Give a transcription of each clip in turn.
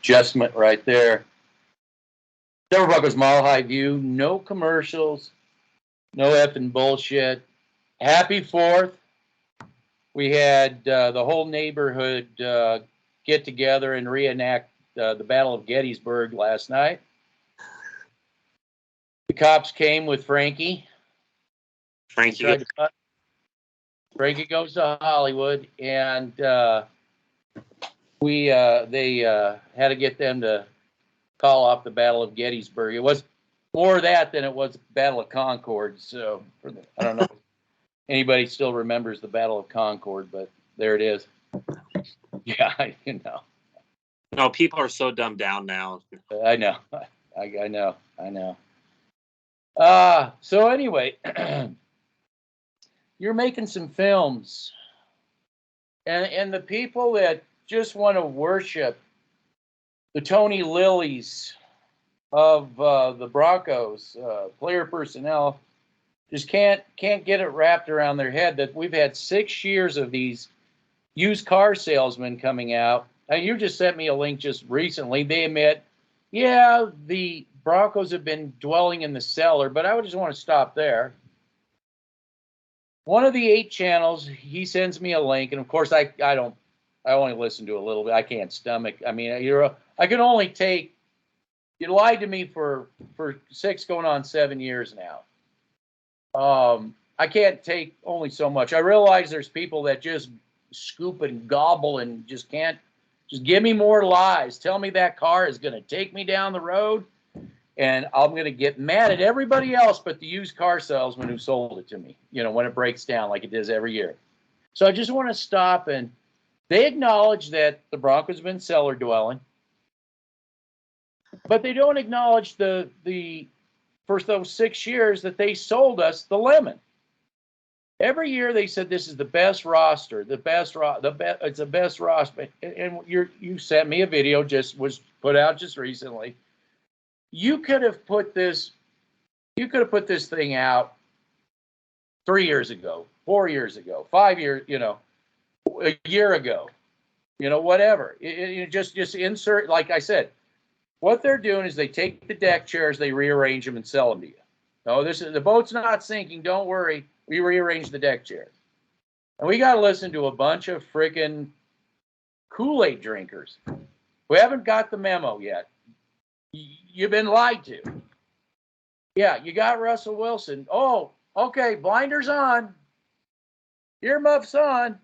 adjustment right there. SELL Broncos Mile High View. No commercials. No effing bullshit. Happy 4th. We had the whole neighborhood get together and reenact the Battle of Gettysburg last night. The cops came with Frankie. Frankie goes to Hollywood, and they had to get them to call off the Battle of Gettysburg. It was more of that than it was the Battle of Concord. So I don't know if anybody still remembers the Battle of Concord, but there it is. Yeah, you know. No, people are so dumbed down now. I know. I know. So anyway, you're making some films, and the people that just want to worship the Tony Lillys of the Broncos, player personnel, just can't get it wrapped around their head that we've had 6 years of these used car salesmen coming out. You just sent me a link just recently. They admit, yeah, the Broncos have been dwelling in the cellar, but I would just want to stop there. One of the 8 channels, he sends me a link, and of course I only listen to a little bit. I can't stomach. I mean, I can only take. You lied to me for 6 going on 7 years now. I can't take only so much. I realize there's people that just scoop and gobble and just can't. Just give me more lies. Tell me that car is going to take me down the road, and I'm going to get mad at everybody else but the used car salesman who sold it to me, you know, when it breaks down like it does every year. So I just want to stop, and they acknowledge that the Broncos have been cellar dwelling, but they don't acknowledge the for those 6 years that they sold us the lemon. Every year they said this is the best roster, it's the best roster. And you sent me a video, was put out just recently. You could have put this thing out 3 years ago, 4 years ago, 5 years, you know, a year ago, you know, whatever. You just insert, like I said, what they're doing is they take the deck chairs, they rearrange them and sell them to you. No, the boat's not sinking. Don't worry. We rearrange the deck chairs. And we got to listen to a bunch of freaking Kool-Aid drinkers who haven't got the memo yet. You've been lied to. Yeah, you got Russell Wilson. Oh, okay, blinders on. Earmuffs on.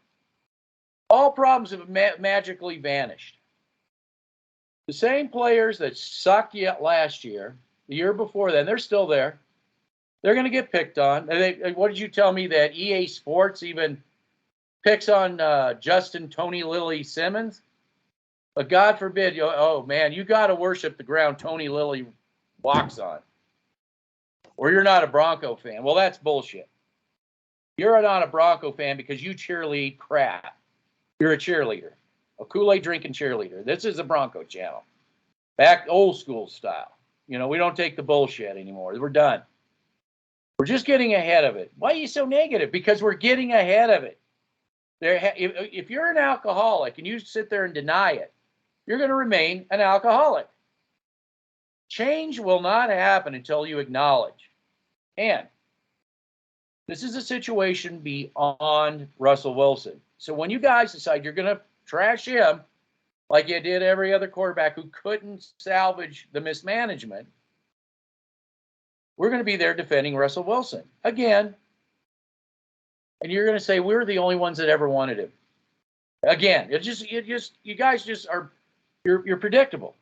All problems have magically vanished. The same players that sucked yet last year, the year before then, they're still there. They're going to get picked on. What did you tell me that EA Sports even picks on Justin Tony Lily Simmons? But God forbid, oh man, you got to worship the ground Tony Lily walks on. Or you're not a Bronco fan. Well, that's bullshit. You're not a Bronco fan because you cheerlead crap. You're a cheerleader, a Kool-Aid drinking cheerleader. This is a Bronco channel. Back old school style. You know, we don't take the bullshit anymore. We're done. We're just getting ahead of it. Why are you so negative? Because we're getting ahead of it. If you're an alcoholic and you sit there and deny it, you're going to remain an alcoholic. Change will not happen until you acknowledge. And this is a situation beyond Russell Wilson. So when you guys decide you're going to trash him like you did every other quarterback who couldn't salvage the mismanagement, we're going to be there defending Russell Wilson again. And you're going to say we're the only ones that ever wanted him. Again, you guys just are, you're predictable.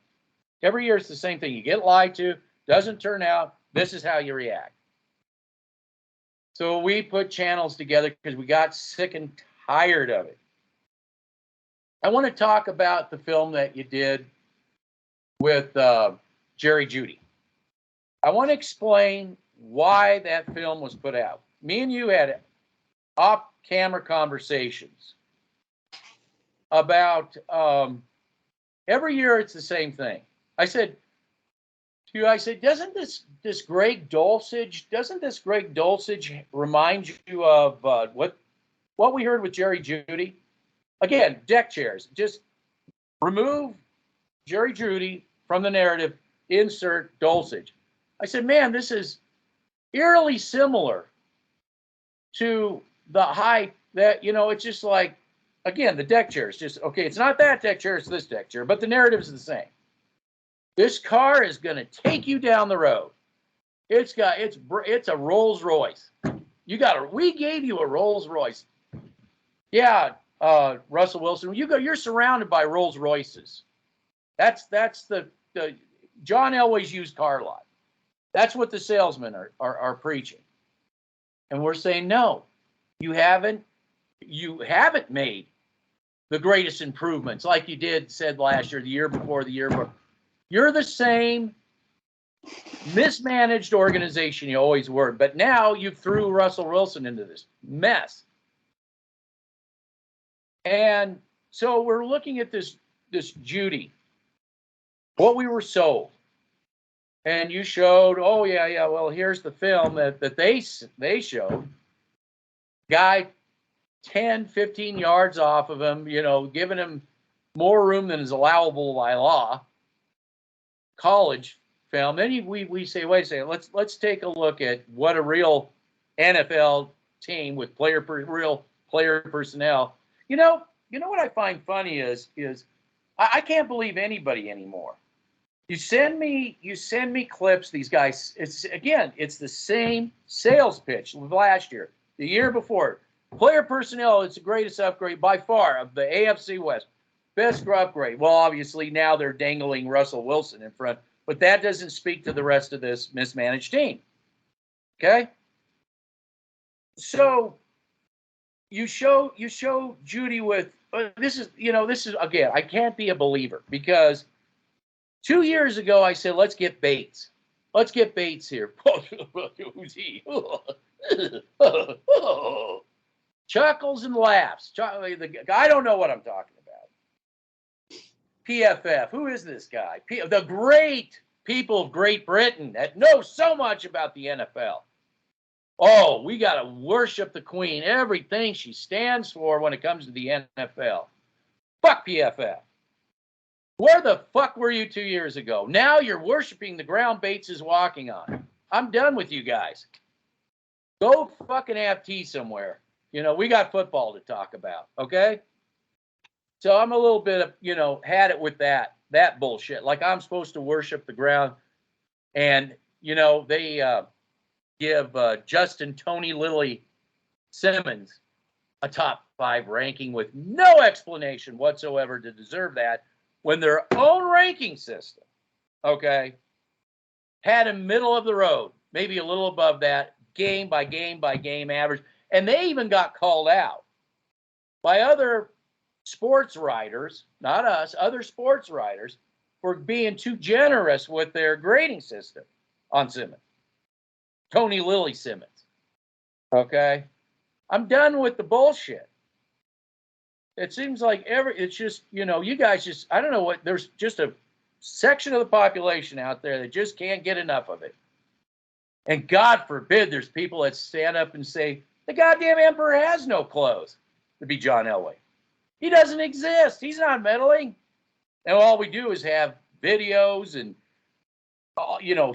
Every year it's the same thing. You get lied to, doesn't turn out, this is how you react. So we put channels together because we got sick and tired of it. I want to talk about the film that you did with Jerry Judy. I want to explain why that film was put out. Me and you had off-camera conversations about every year it's the same thing. I said, doesn't this Greg Dulcich remind you of what we heard with Jerry Judy? Again, deck chairs. Just remove Jerry Judy from the narrative, insert Dulcich. I said, man, this is eerily similar to the hype that, it's just like, again, the deck chair is just, okay, it's not that deck chair, it's this deck chair, but the narrative is the same. This car is going to take you down the road. It's a Rolls Royce. We gave you a Rolls Royce. Yeah, Russell Wilson, you're surrounded by Rolls Royces. That's the John Elway's used car lot. That's what the salesmen are preaching. And we're saying, no, you haven't made the greatest improvements like you said last year, the year before, the year before. You're the same mismanaged organization you always were, but now you threw Russell Wilson into this mess. And so we're looking at this Judy, what we were sold. And you showed, oh, yeah, well, here's the film that they showed. Guy 10, 15 yards off of him, giving him more room than is allowable by law. College film. Then we say, wait a second, let's take a look at what a real NFL team with real player personnel. You know what I find funny is I can't believe anybody anymore. You send me clips. These guys, it's the same sales pitch last year, the year before. Player personnel, it's the greatest upgrade by far of the AFC West. Best upgrade. Well, obviously now they're dangling Russell Wilson in front, but that doesn't speak to the rest of this mismanaged team. Okay? So you show Judy with this is again, I can't be a believer because 2 years ago I said, let's get Bates. Let's get Bates here. Who's he? Chuckles and laughs. I don't know what I'm talking about. PFF. Who is this guy? The great people of Great Britain that know so much about the NFL. Oh, we got to worship the Queen. Everything she stands for when it comes to the NFL. Fuck PFF. Where the fuck were you 2 years ago? Now you're worshiping the ground Bates is walking on. I'm done with you guys. Go fucking have tea somewhere. We got football to talk about, okay? So I'm a little bit of, had it with that bullshit. Like I'm supposed to worship the ground. And, they give Justin Tony Lily Simmons a top 5 ranking with no explanation whatsoever to deserve that when their own ranking system, okay, had him middle of the road, maybe a little above that, game by game by game average. And they even got called out by other sports writers, not us, other sports writers, for being too generous with their grading system on Simmons. Tony Lily Simmons. Okay? I'm done with the bullshit. It seems like it's just, you guys just, I don't know what, there's just a section of the population out there that just can't get enough of it. And God forbid there's people that stand up and say, the goddamn emperor has no clothes, to be John Elway. He doesn't exist. He's not meddling. And all we do is have videos and,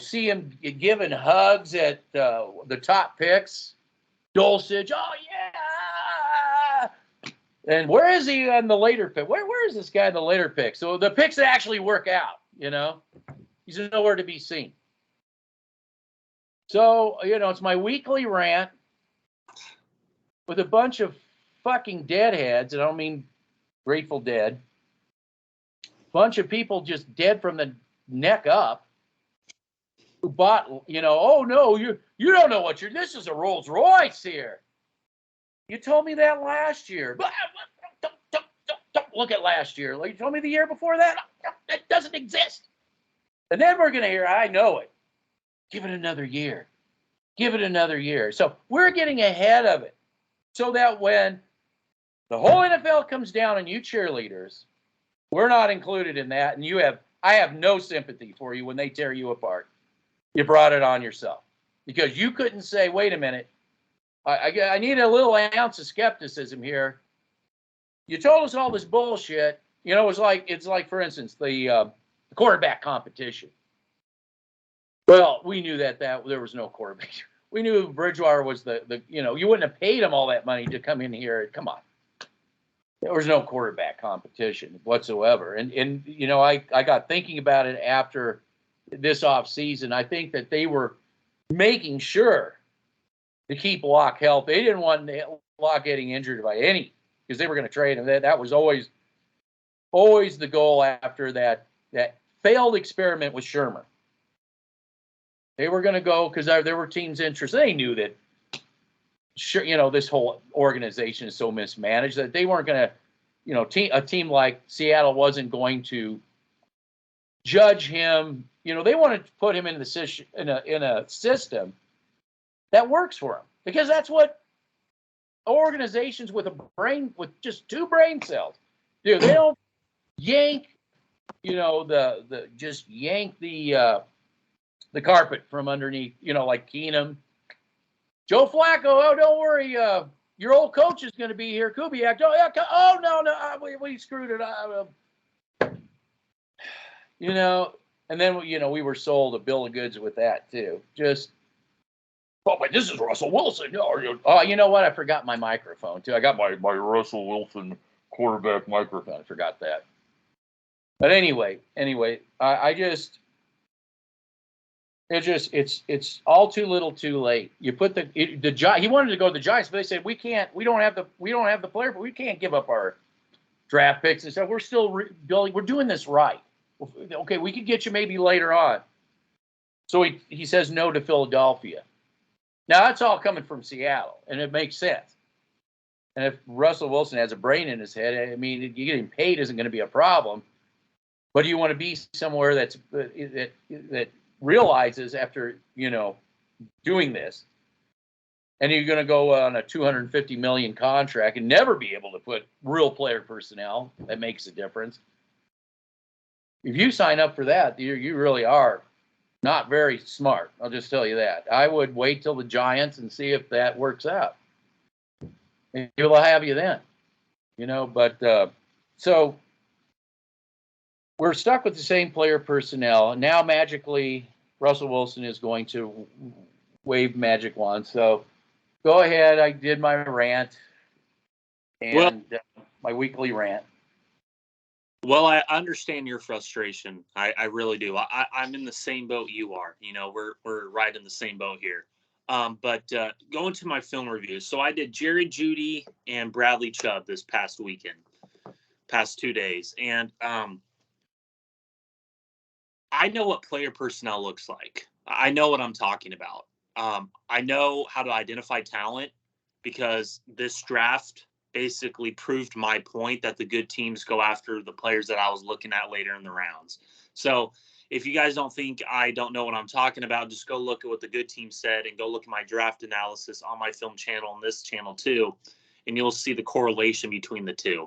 see him giving hugs at the top picks. Dulcich, oh, yeah. And where is he on the later pick? Where is this guy in the later pick? So the picks that actually work out, He's nowhere to be seen. So, it's my weekly rant with a bunch of fucking deadheads, and I don't mean Grateful Dead. Bunch of people just dead from the neck up who bought, oh no, you don't know what this is a Rolls Royce here. You told me that last year. Don't look at last year. You told me the year before that. It doesn't exist. And then we're going to hear, I know it. Give it another year. Give it another year. So we're getting ahead of it so that when the whole NFL comes down on you cheerleaders, we're not included in that. And I have no sympathy for you when they tear you apart. You brought it on yourself because you couldn't say, wait a minute. I need a little ounce of skepticism here. You told us all this bullshit. It's like, for instance, the quarterback competition. Well, we knew that there was no quarterback. We knew Bridgewater was the you wouldn't have paid him all that money to come in here. Come on. There was no quarterback competition whatsoever. And I got thinking about it after this offseason. I think that they were making sure to keep Locke healthy. They didn't want Locke getting injured by any, because they were going to trade him. That was always the goal after that failed experiment with Sherman. They were going to go because there were teams interested. They knew that, this whole organization is so mismanaged that they weren't going to, a team like Seattle wasn't going to judge him. They wanted to put him in a system that works for him, because that's what organizations with just 2 brain cells do. They don't yank, just yank the carpet from underneath, like Keenum. Joe Flacco, oh, don't worry, your old coach is going to be here, Kubiak. Oh, no, we screwed it up. And then, we were sold a bill of goods with that, too. Just, but this is Russell Wilson. Oh, you know what? I forgot my microphone, too. I got my Russell Wilson quarterback microphone. I forgot that. But anyway, it's all too little, too late. You put he wanted to go to the Giants, but they said we don't have the player, but we can't give up our draft picks and stuff. We're still building. We're doing this right. Okay, we could get you maybe later on. So he says no to Philadelphia. Now that's all coming from Seattle, and it makes sense. And if Russell Wilson has a brain in his head, I mean, getting paid isn't going to be a problem. But you want to be somewhere that realizes after doing this, and you're going to go on a $250 million contract and never be able to put real player personnel that makes a difference. If you sign up for that, you really are not very smart. I'll just tell you that. I would wait till the Giants and see if that works out. Maybe they'll have you then, But so we're stuck with the same player personnel. Now, magically, Russell Wilson is going to wave magic wand. So go ahead. I did my rant and my weekly rant. Well, I understand your frustration. I really do. I'm in the same boat you are. We're right in the same boat here. But going to my film reviews. So I did Jerry Jeudy and Bradley Chubb this past weekend, past 2 days. And I know what player personnel looks like. I know what I'm talking about. I know how to identify talent, because this draft basically proved my point that the good teams go after the players that I was looking at later in the rounds. So if you guys don't think I don't know what I'm talking about, just go look at what the good team said and go look at my draft analysis on my film channel and this channel too, and you'll see the correlation between the two.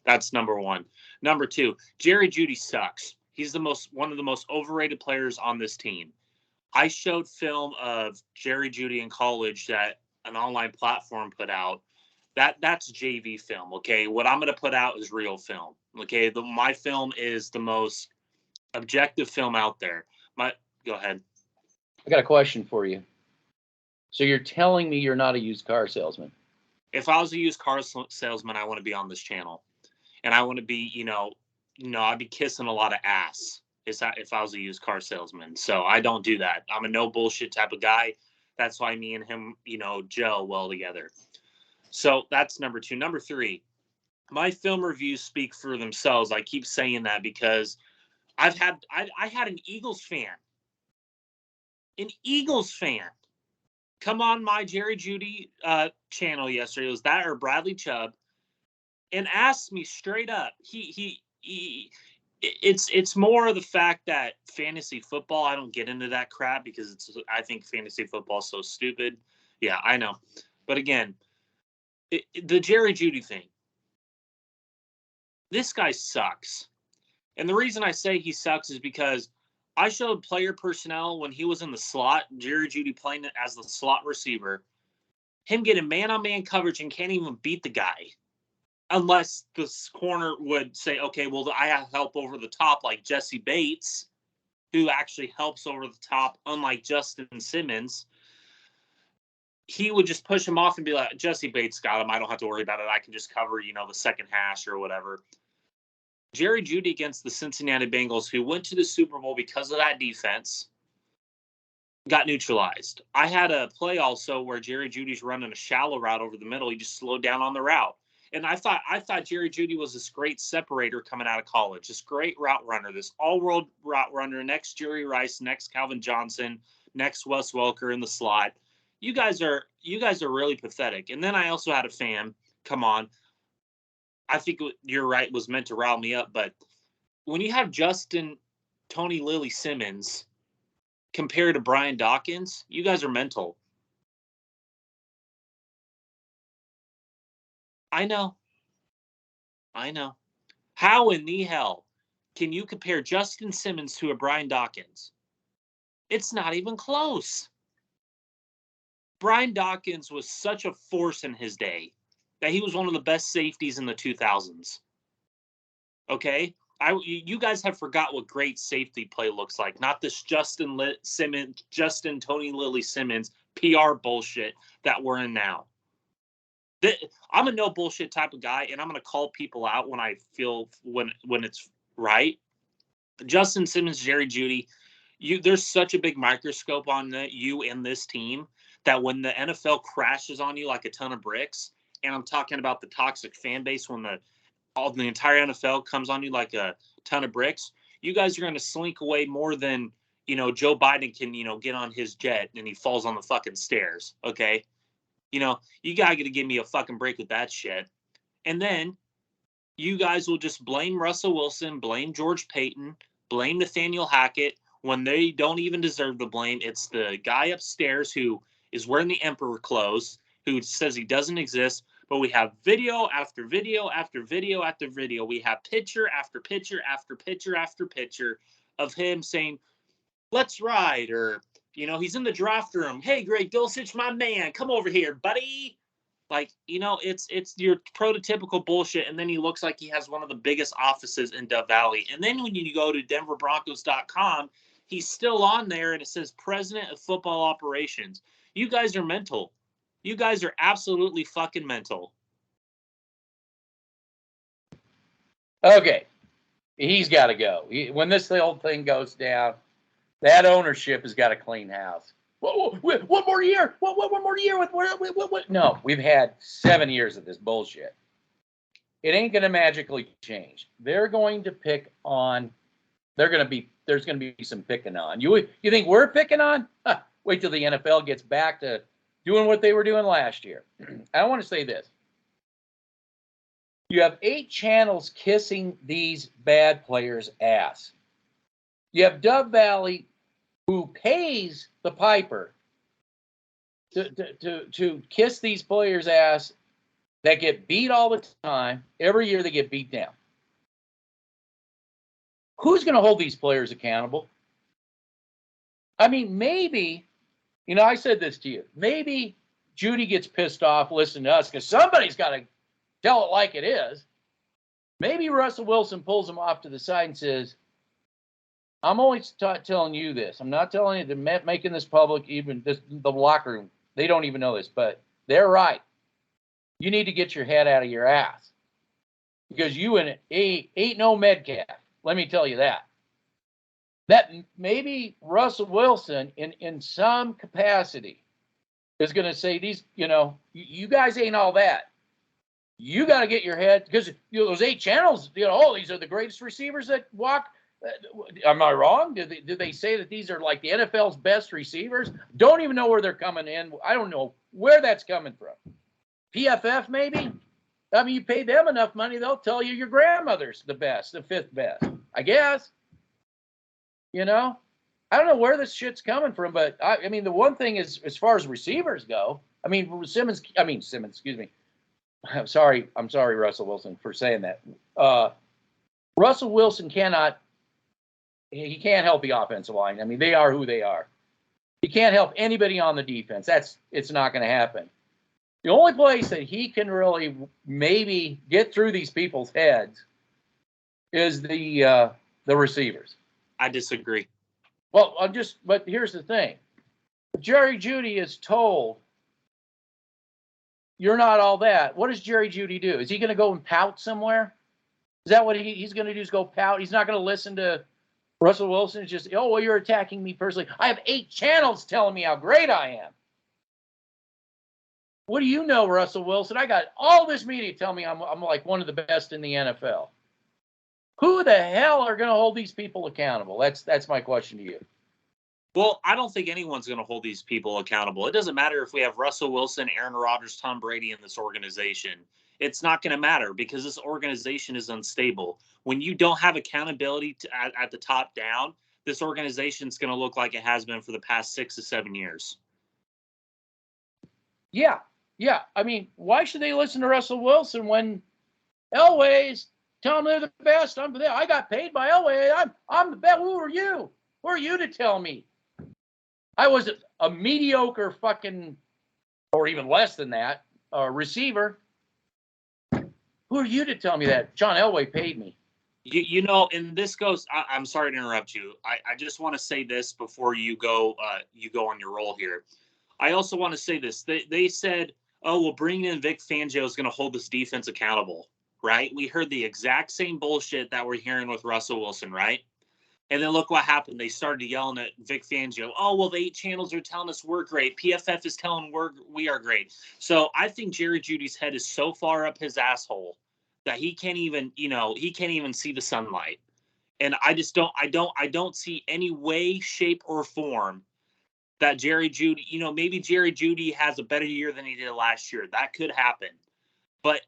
That's number one. Number two, Jerry Jeudy sucks. He's one of the most overrated players on this team. I showed film of Jerry Jeudy in college that an online platform put out. That's JV film, okay? What I'm going to put out is real film, okay? My film is the most objective film out there. Go ahead. I got a question for you. So you're telling me you're not a used car salesman? If I was a used car salesman, I want to be on this channel. And I want to be, I'd be kissing a lot of ass if I was a used car salesman. So I don't do that. I'm a no bullshit type of guy. That's why me and him, gel well together. So that's number two. Number three, my film reviews speak for themselves. I keep saying that because I had an Eagles fan come on my Jerry Jeudy channel yesterday. It was that or Bradley Chubb, and asked me straight up. It's more of the fact that fantasy football, I don't get into that crap because I think fantasy football is so stupid. Yeah, I know. But again, the Jerry Jeudy thing, this guy sucks. And the reason I say he sucks is because I showed player personnel when he was in the slot, Jerry Jeudy playing as the slot receiver, him getting man-on-man coverage and can't even beat the guy. unless this corner would say, okay, well, I have help over the top like Jesse Bates, who actually helps over the top, unlike Justin Simmons. He would just push him off and be like, Jesse Bates got him. I don't have to worry about it. I can just cover, the second hash or whatever. Jerry Jeudy against the Cincinnati Bengals, who went to the Super Bowl because of that defense, got neutralized. I had a play also where Jerry Jeudy's running a shallow route over the middle. He just slowed down on the route. And I thought Jerry Jeudy was this great separator coming out of college, this great route runner, this all-world route runner, next Jerry Rice, next Calvin Johnson, next Wes Welker in the slot. You guys are really pathetic. And then I also had a fan come on. I think you're right, was meant to rile me up, but when you have Justin Tony Lily Simmons compared to Brian Dawkins, you guys are mental. I know. How in the hell can you compare Justin Simmons to a Brian Dawkins? It's not even close. Brian Dawkins was such a force in his day that he was one of the best safeties in the 2000s. Okay? You guys have forgot what great safety play looks like. Not this Justin Tony Lily Simmons PR bullshit that we're in now. I'm a no bullshit type of guy, and I'm going to call people out when I feel when it's right. Justin Simmons, Jerry Jeudy, there's such a big microscope on you and this team that when the NFL crashes on you like a ton of bricks, and I'm talking about the toxic fan base when the entire NFL comes on you like a ton of bricks, you guys are going to slink away more than, Joe Biden can, get on his jet and he falls on the fucking stairs. Okay. You got to give me a fucking break with that shit. And then you guys will just blame Russell Wilson, blame George Payton, blame Nathaniel Hackett when they don't even deserve the blame. It's the guy upstairs who is wearing the emperor clothes, who says he doesn't exist. But we have video after video after video after video. We have picture after picture after picture after picture of him saying, let's ride, or, he's in the draft room. Hey, Greg Dulcich, my man, come over here, buddy. Like, it's your prototypical bullshit. And then he looks like he has one of the biggest offices in Dove Valley. And then when you go to denverbroncos.com, he's still on there and it says president of football operations. You guys are mental. You guys are absolutely fucking mental. Okay. He's got to go. When this whole thing goes down, that ownership has got to clean house. One more year. One more year with what? No, we've had 7 years of this bullshit. It ain't going to magically change. They're going to pick on. There's going to be some picking on. You think we're picking on? Huh, wait till the NFL gets back to doing what they were doing last year. I want to say this. You have 8 channels kissing these bad players' ass. You have Dove Valley, who pays the piper to kiss these players' ass that get beat all the time. Every year they get beat down. Who's going to hold these players accountable? I mean, maybe, I said this to you. Maybe Jeudy gets pissed off listening to us because somebody's got to tell it like it is. Maybe Russell Wilson pulls him off to the side and says, I'm only telling you this. I'm not telling you, they're making this public, even the locker room. They don't even know this, but they're right. You need to get your head out of your ass because you ain't no Metcalf. Let me tell you that. That maybe Russell Wilson in some capacity is going to say these, you guys ain't all that. You got to get your head, because those 8 channels, these are the greatest receivers that walk. Am I wrong? Do they say that these are like the NFL's best receivers? Don't even know where they're coming in. I don't know where that's coming from. PFF maybe? I mean, you pay them enough money, they'll tell you your grandmother's the best, the 5th best, I guess. I don't know where this shit's coming from, but I mean, the one thing is, as far as receivers go, Simmons, excuse me. I'm sorry, Russell Wilson, for saying that. Russell Wilson he can't help the offensive line. I mean, they are who they are. He can't help anybody on the defense. It's not going to happen. The only place that he can really maybe get through these people's heads is the receivers. I disagree. Well, but here's the thing. Jerry Jeudy is told, you're not all that. What does Jerry Jeudy do? Is he going to go and pout somewhere? Is that what he's going to do, is go pout? He's not going to listen to Russell Wilson. It's just, oh, well, you're attacking me personally. I have 8 channels telling me how great I am. What do you know, Russell Wilson? I got all this media telling me I'm like one of the best in the NFL. Who the hell are going to hold these people accountable? That's my question to you. Well, I don't think anyone's going to hold these people accountable. It doesn't matter if we have Russell Wilson, Aaron Rodgers, Tom Brady in this organization. It's not going to matter because this organization is unstable. When you don't have accountability at the top down, this organization is going to look like it has been for the past 6 to 7 years. Yeah. I mean, why should they listen to Russell Wilson when Elway's telling them they're the best? I got paid by Elway. I'm the best. Who are you? Who are you to tell me? I was a mediocre fucking, or even less than that, receiver. Who are you to tell me that? John Elway paid me. You know, and this goes. I'm sorry to interrupt you. I just want to say this before you go on your roll here. I also want to say this. They said, oh, well, bringing in Vic Fangio is going to hold this defense accountable, right? We heard the exact same bullshit that we're hearing with Russell Wilson, right? And then look what happened. They started yelling at Vic Fangio. Oh, well, the 8 channels are telling us we're great. PFF is telling we are great. So I think Jerry Jeudy's head is so far up his asshole that he can't even see the sunlight. And I don't see any way, shape, or form that Jerry Jeudy, maybe Jerry Jeudy has a better year than he did last year. That could happen. But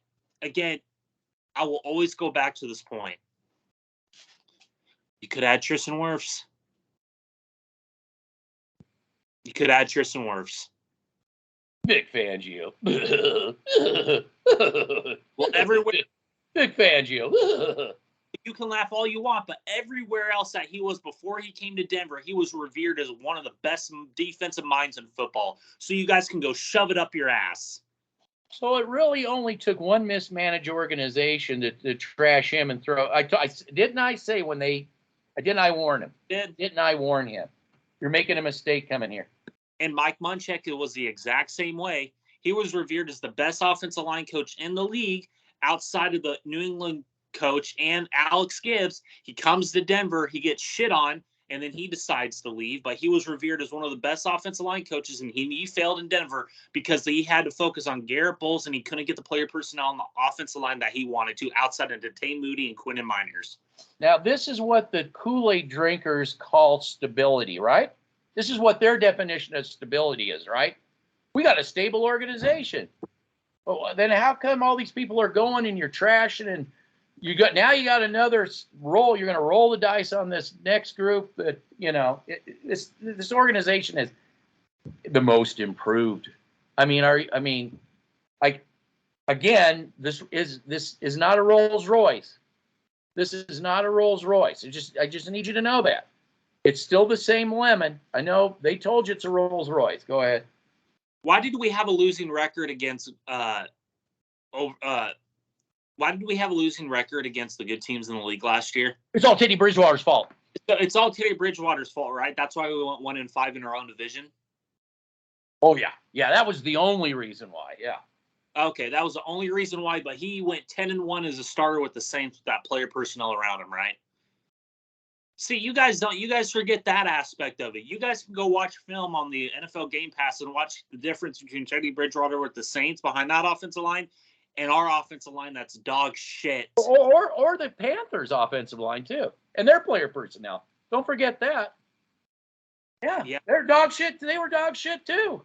again, I will always go back to this point. You could add Tristan Wirfs. Vic Fangio. Well, everywhere. Vic Fangio. You can laugh all you want, but everywhere else that he was before he came to Denver, he was revered as one of the best defensive minds in football. So you guys can go shove it up your ass. So it really only took one mismanaged organization to trash him and throw. Didn't I say when they? Didn't I warn him? Didn't I warn him? You're making a mistake coming here. And Mike Munchak, it was the exact same way. He was revered as the best offensive line coach in the league outside of the New England coach and Alex Gibbs. He comes to Denver, he gets shit on, and then he decides to leave. But he was revered as one of the best offensive line coaches, and he failed in Denver because he had to focus on Garrett Bowles, and he couldn't get the player personnel on the offensive line that he wanted to outside of Detaine Moody and Quinton Miners. Now, this is what the Kool-Aid drinkers call stability, right? This is what their definition of stability is, right? We got a stable organization. Well, then how come all these people are going and you're trashing and you got another roll? You're going to roll the dice on this next group that, this organization is the most improved. Again, this is not a Rolls Royce. This is not a Rolls Royce. I just need you to know that. It's still the same lemon. I know they told you it's a Rolls Royce. Go ahead. Why did we have a losing record against why did we have a losing record against the good teams in the league last year? It's all Teddy Bridgewater's fault. It's all Teddy Bridgewater's fault, right? That's why we went 1-5 in our own division. Oh yeah. That was the only reason why. Yeah. Okay, that was the only reason why, but he went 10-1 as a starter with the Saints with that player personnel around him, right? See, you guys forget that aspect of it. You guys can go watch film on the NFL Game Pass and watch the difference between Teddy Bridgewater with the Saints behind that offensive line and our offensive line that's dog shit. Or the Panthers offensive line too. And their player personnel. Don't forget that. Yeah. They're dog shit. They were dog shit too.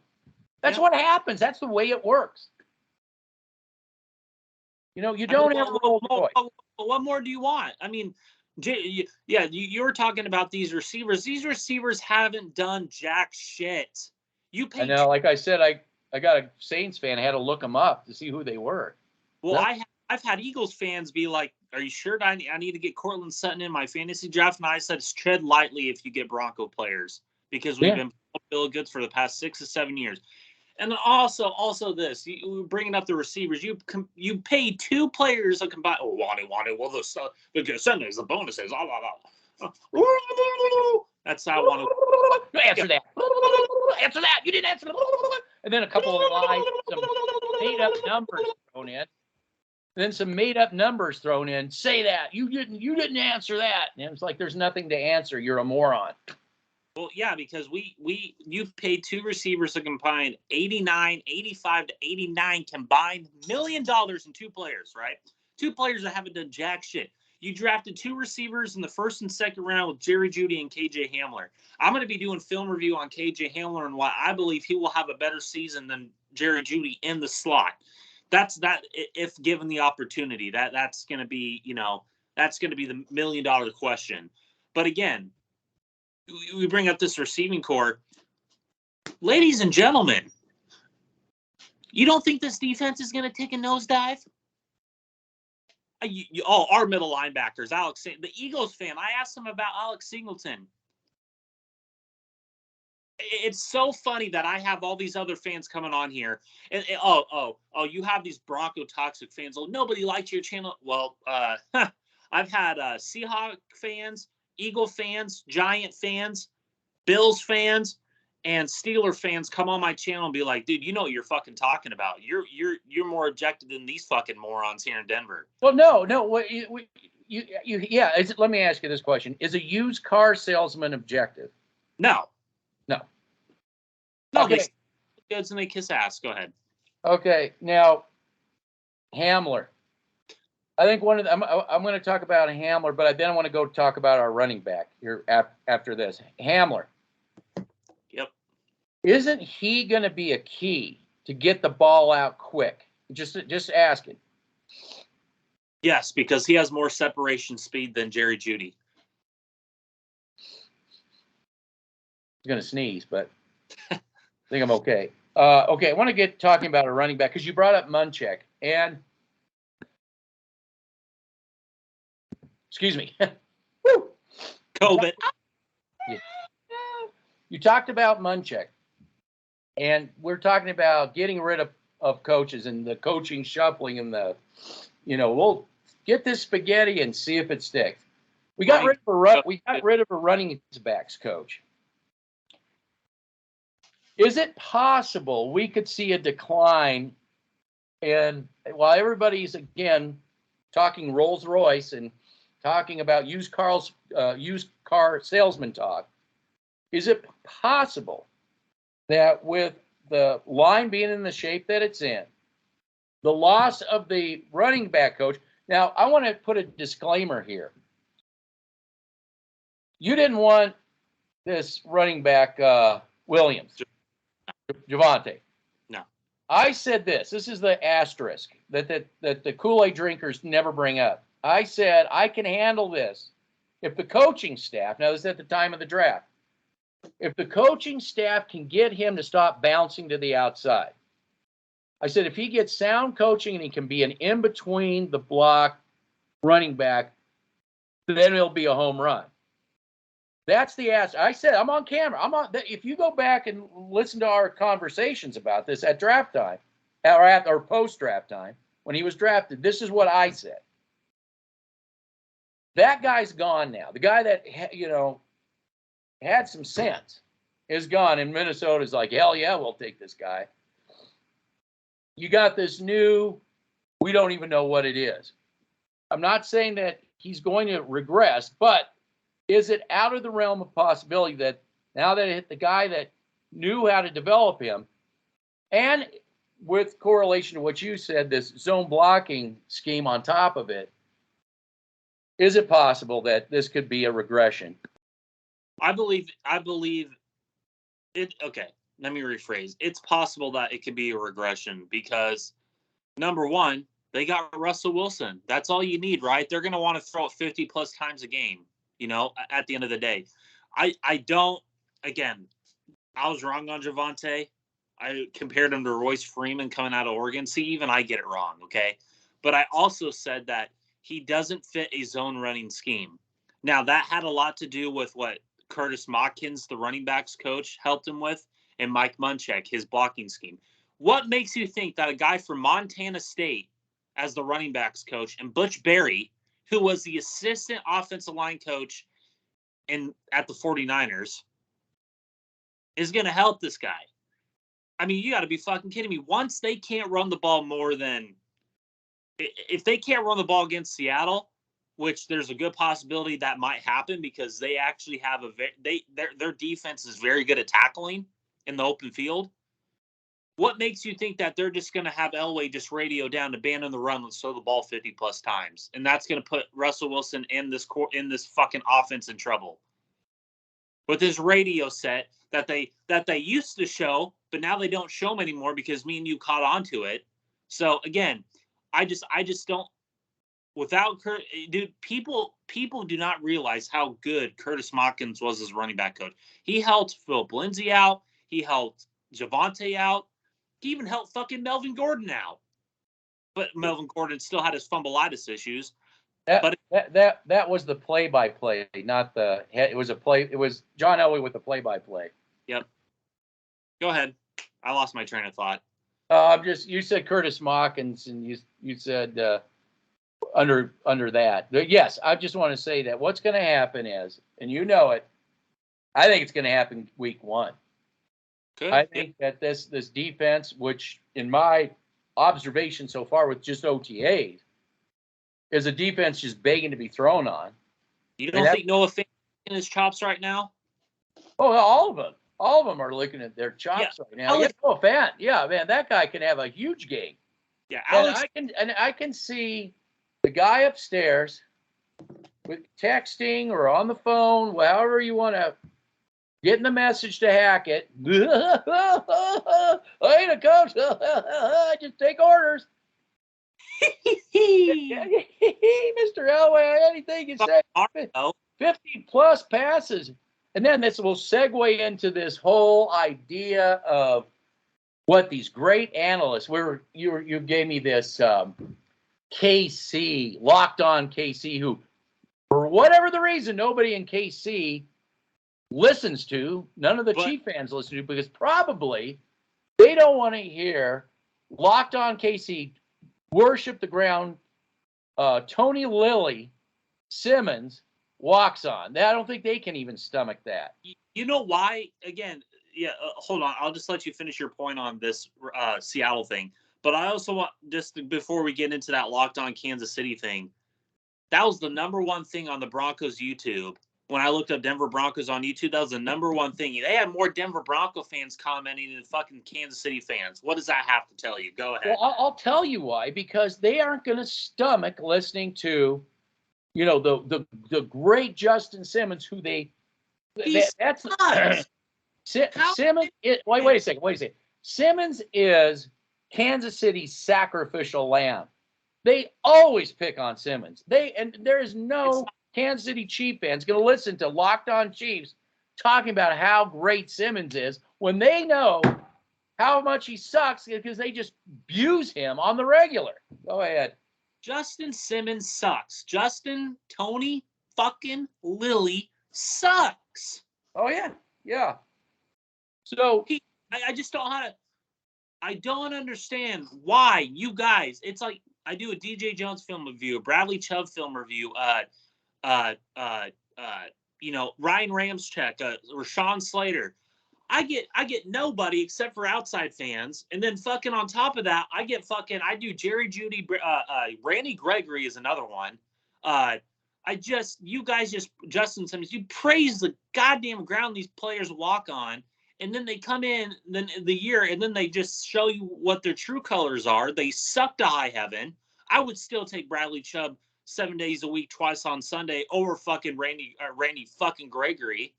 That's what happens. That's the way it works. You don't have a Rolls Royce. What more do you want? I mean, you were talking about these receivers. These receivers haven't done jack shit. I know, like I said, I got a Saints fan. I had to look them up to see who they were. Well, I've had Eagles fans be like, "Are you sure I need to get Cortland Sutton in my fantasy draft?" And I said, "Tread lightly if you get Bronco players because we've been Bill Goods for the past 6 to 7 years." And also this, you bringing up the receivers. You paid 2 players a combined. Oh, wanted. Well, the incentives, the bonuses, blah blah blah. That's how I want to answer that. Answer that. You didn't answer. And then a couple of lies, some made-up numbers thrown in. Then some made-up numbers thrown in. Say that. You didn't answer that. And it's like there's nothing to answer. You're a moron. Well, yeah, because you've paid 2 receivers a combined 85 to 89 combined $1 million in 2 players, right? 2 players that haven't done jack shit. You drafted 2 receivers in the first and second round with Jerry Jeudy and KJ Hamler. I'm going to be doing film review on KJ Hamler and why I believe he will have a better season than Jerry Jeudy in the slot. That's if given the opportunity. That's going to be, that's going to be the $1 million question. But again, we bring up this receiving core. Ladies and gentlemen, you don't think this defense is going to take a nosedive? Our middle linebackers, the Eagles fan, I asked him about Alex Singleton. It's so funny that I have all these other fans coming on here. And you have these Bronco toxic fans. Oh, nobody likes your channel. Well, I've had Seahawk fans, Eagle fans, Giant fans, Bills fans, and Steeler fans come on my channel and be like, dude, you know what you're fucking talking about. You're more objective than these fucking morons here in Denver. Well, no. Let me ask you this question. Is a used car salesman objective? No. Okay. They goods and they kiss ass. Go ahead. Okay. Now, Hamler. I think I'm going to talk about Hamler, but then I want to go talk about our running back here after this. Hamler. Yep. Isn't he going to be a key to get the ball out quick? Just asking. Yes, because he has more separation speed than Jerry Jeudy. I'm going to sneeze, but I think I'm okay. Okay, I want to get talking about a running back because you brought up Munchak and. Excuse me. Woo! COVID. You talked about Munchak, and we're talking about getting rid of coaches and the coaching shuffling and we'll get this spaghetti and see if it sticks. We got rid of a running backs coach. Is it possible we could see a decline in while everybody's again talking Rolls Royce and talking about used car salesman talk? Is it possible that with the line being in the shape that it's in, the loss of the running back coach? Now, I want to put a disclaimer here. You didn't want this running back Williams, Javonte. No. I said this. This is the asterisk that the Kool-Aid drinkers never bring up. I said, I can handle this if the coaching staff, now this is at the time of the draft, if the coaching staff can get him to stop bouncing to the outside. I said, if he gets sound coaching and he can be an in-between the block running back, then it'll be a home run. That's the ask. I said, I'm on camera. If you go back and listen to our conversations about this at draft time or post-draft time, when he was drafted, this is what I said. That guy's gone now. The guy that, had some sense is gone. And Minnesota's like, hell yeah, we'll take this guy. You got this new, we don't even know what it is. I'm not saying that he's going to regress, but is it out of the realm of possibility that now that the guy that knew how to develop him, and with correlation to what you said, this zone blocking scheme on top of it, is it possible that this could be a regression? I believe it. Okay, let me rephrase. It's possible that it could be a regression because, number one, they got Russell Wilson. That's all you need, right? They're going to want to throw it 50 plus times a game, at the end of the day. I don't, again, I was wrong on Javonte. I compared him to Royce Freeman coming out of Oregon. See, even I get it wrong, okay? But I also said that he doesn't fit a zone running scheme. Now, that had a lot to do with what Curtis Motkins, the running backs coach, helped him with. and Mike Munchak, his blocking scheme. What makes you think that a guy from Montana State as the running backs coach and Butch Berry, who was the assistant offensive line coach at the 49ers, is going to help this guy? I mean, you got to be fucking kidding me. Once they can't run the ball if they can't run the ball against Seattle, which there's a good possibility that might happen because they actually have their defense is very good at tackling in the open field. What makes you think that they're just going to have Elway just radio down to abandon the run, let's throw the ball 50 plus times, and that's going to put Russell Wilson in this fucking offense in trouble with his radio set that they used to show, but now they don't show them anymore because me and you caught on to it. So again, I just don't. Without Kurt, dude, people do not realize how good Curtis Mockins was as running back coach. He helped Philip Lindsay out. He helped Javonte out. He even helped fucking Melvin Gordon out. But Melvin Gordon still had his fumbleitis issues. That was the play-by-play, not the. It was John Elway with the play-by-play. Yep. Go ahead. I lost my train of thought. You said Curtis Mockins, and you said under that. Yes, I just want to say that what's going to happen is, and you know it, I think it's going to happen week 1. Good. I think that this defense, which in my observation so far with just OTAs, is a defense just begging to be thrown on. You don't think Noah Fant in his chops right now? Oh, all of them are looking at their chops right now. Noah Fant, yeah, man, that guy can have a huge game. Yeah, I can see the guy upstairs with texting or on the phone, however you want to. Getting the message to Hackett. I ain't a coach. I just take orders. Mr. Elway, anything you say. 50 plus passes. And then this will segue into this whole idea of what these great analysts, you gave me this KC, Locked On KC, who, for whatever the reason, nobody in KC listens to, none of the Chief fans listen to, because probably they don't want to hear Locked On KC worship the ground. Tony Lilly Simmons walks on. I don't think they can even stomach that. You know why? Again, hold on. I'll just let you finish your point on this Seattle thing. But I also want, just before we get into that Locked On Kansas City thing, that was the number one thing on the Broncos YouTube. When I looked up Denver Broncos on YouTube, that was the number one thing. They had more Denver Bronco fans commenting than fucking Kansas City fans. What does that have to tell you? Go ahead. Well, I'll tell you why. Because they aren't going to stomach listening to, the great Justin Simmons, who that's Simmons. Wait a second. Simmons is Kansas City's sacrificial lamb. They always pick on Simmons. There is no Kansas City Chief fans going to listen to Locked On Chiefs talking about how great Simmons is when they know how much he sucks because they just abuse him on the regular. Go ahead. Justin Simmons sucks. Tony fucking Lilly sucks. Oh, yeah. Yeah. So I just don't I don't understand why you guys, it's like I do a DJ Jones film review, a Bradley Chubb film review, Ryan Ramczyk, Rashawn Slater. I get nobody except for outside fans, and then fucking on top of that, I do Jerry Jeudy, Randy Gregory is another one. You guys Justin Simmons, you praise the goddamn ground these players walk on, and then they come in then the year, and then they just show you what their true colors are. They suck to high heaven. I would still take Bradley Chubb 7 days a week, twice on Sunday, over fucking Randy fucking Gregory.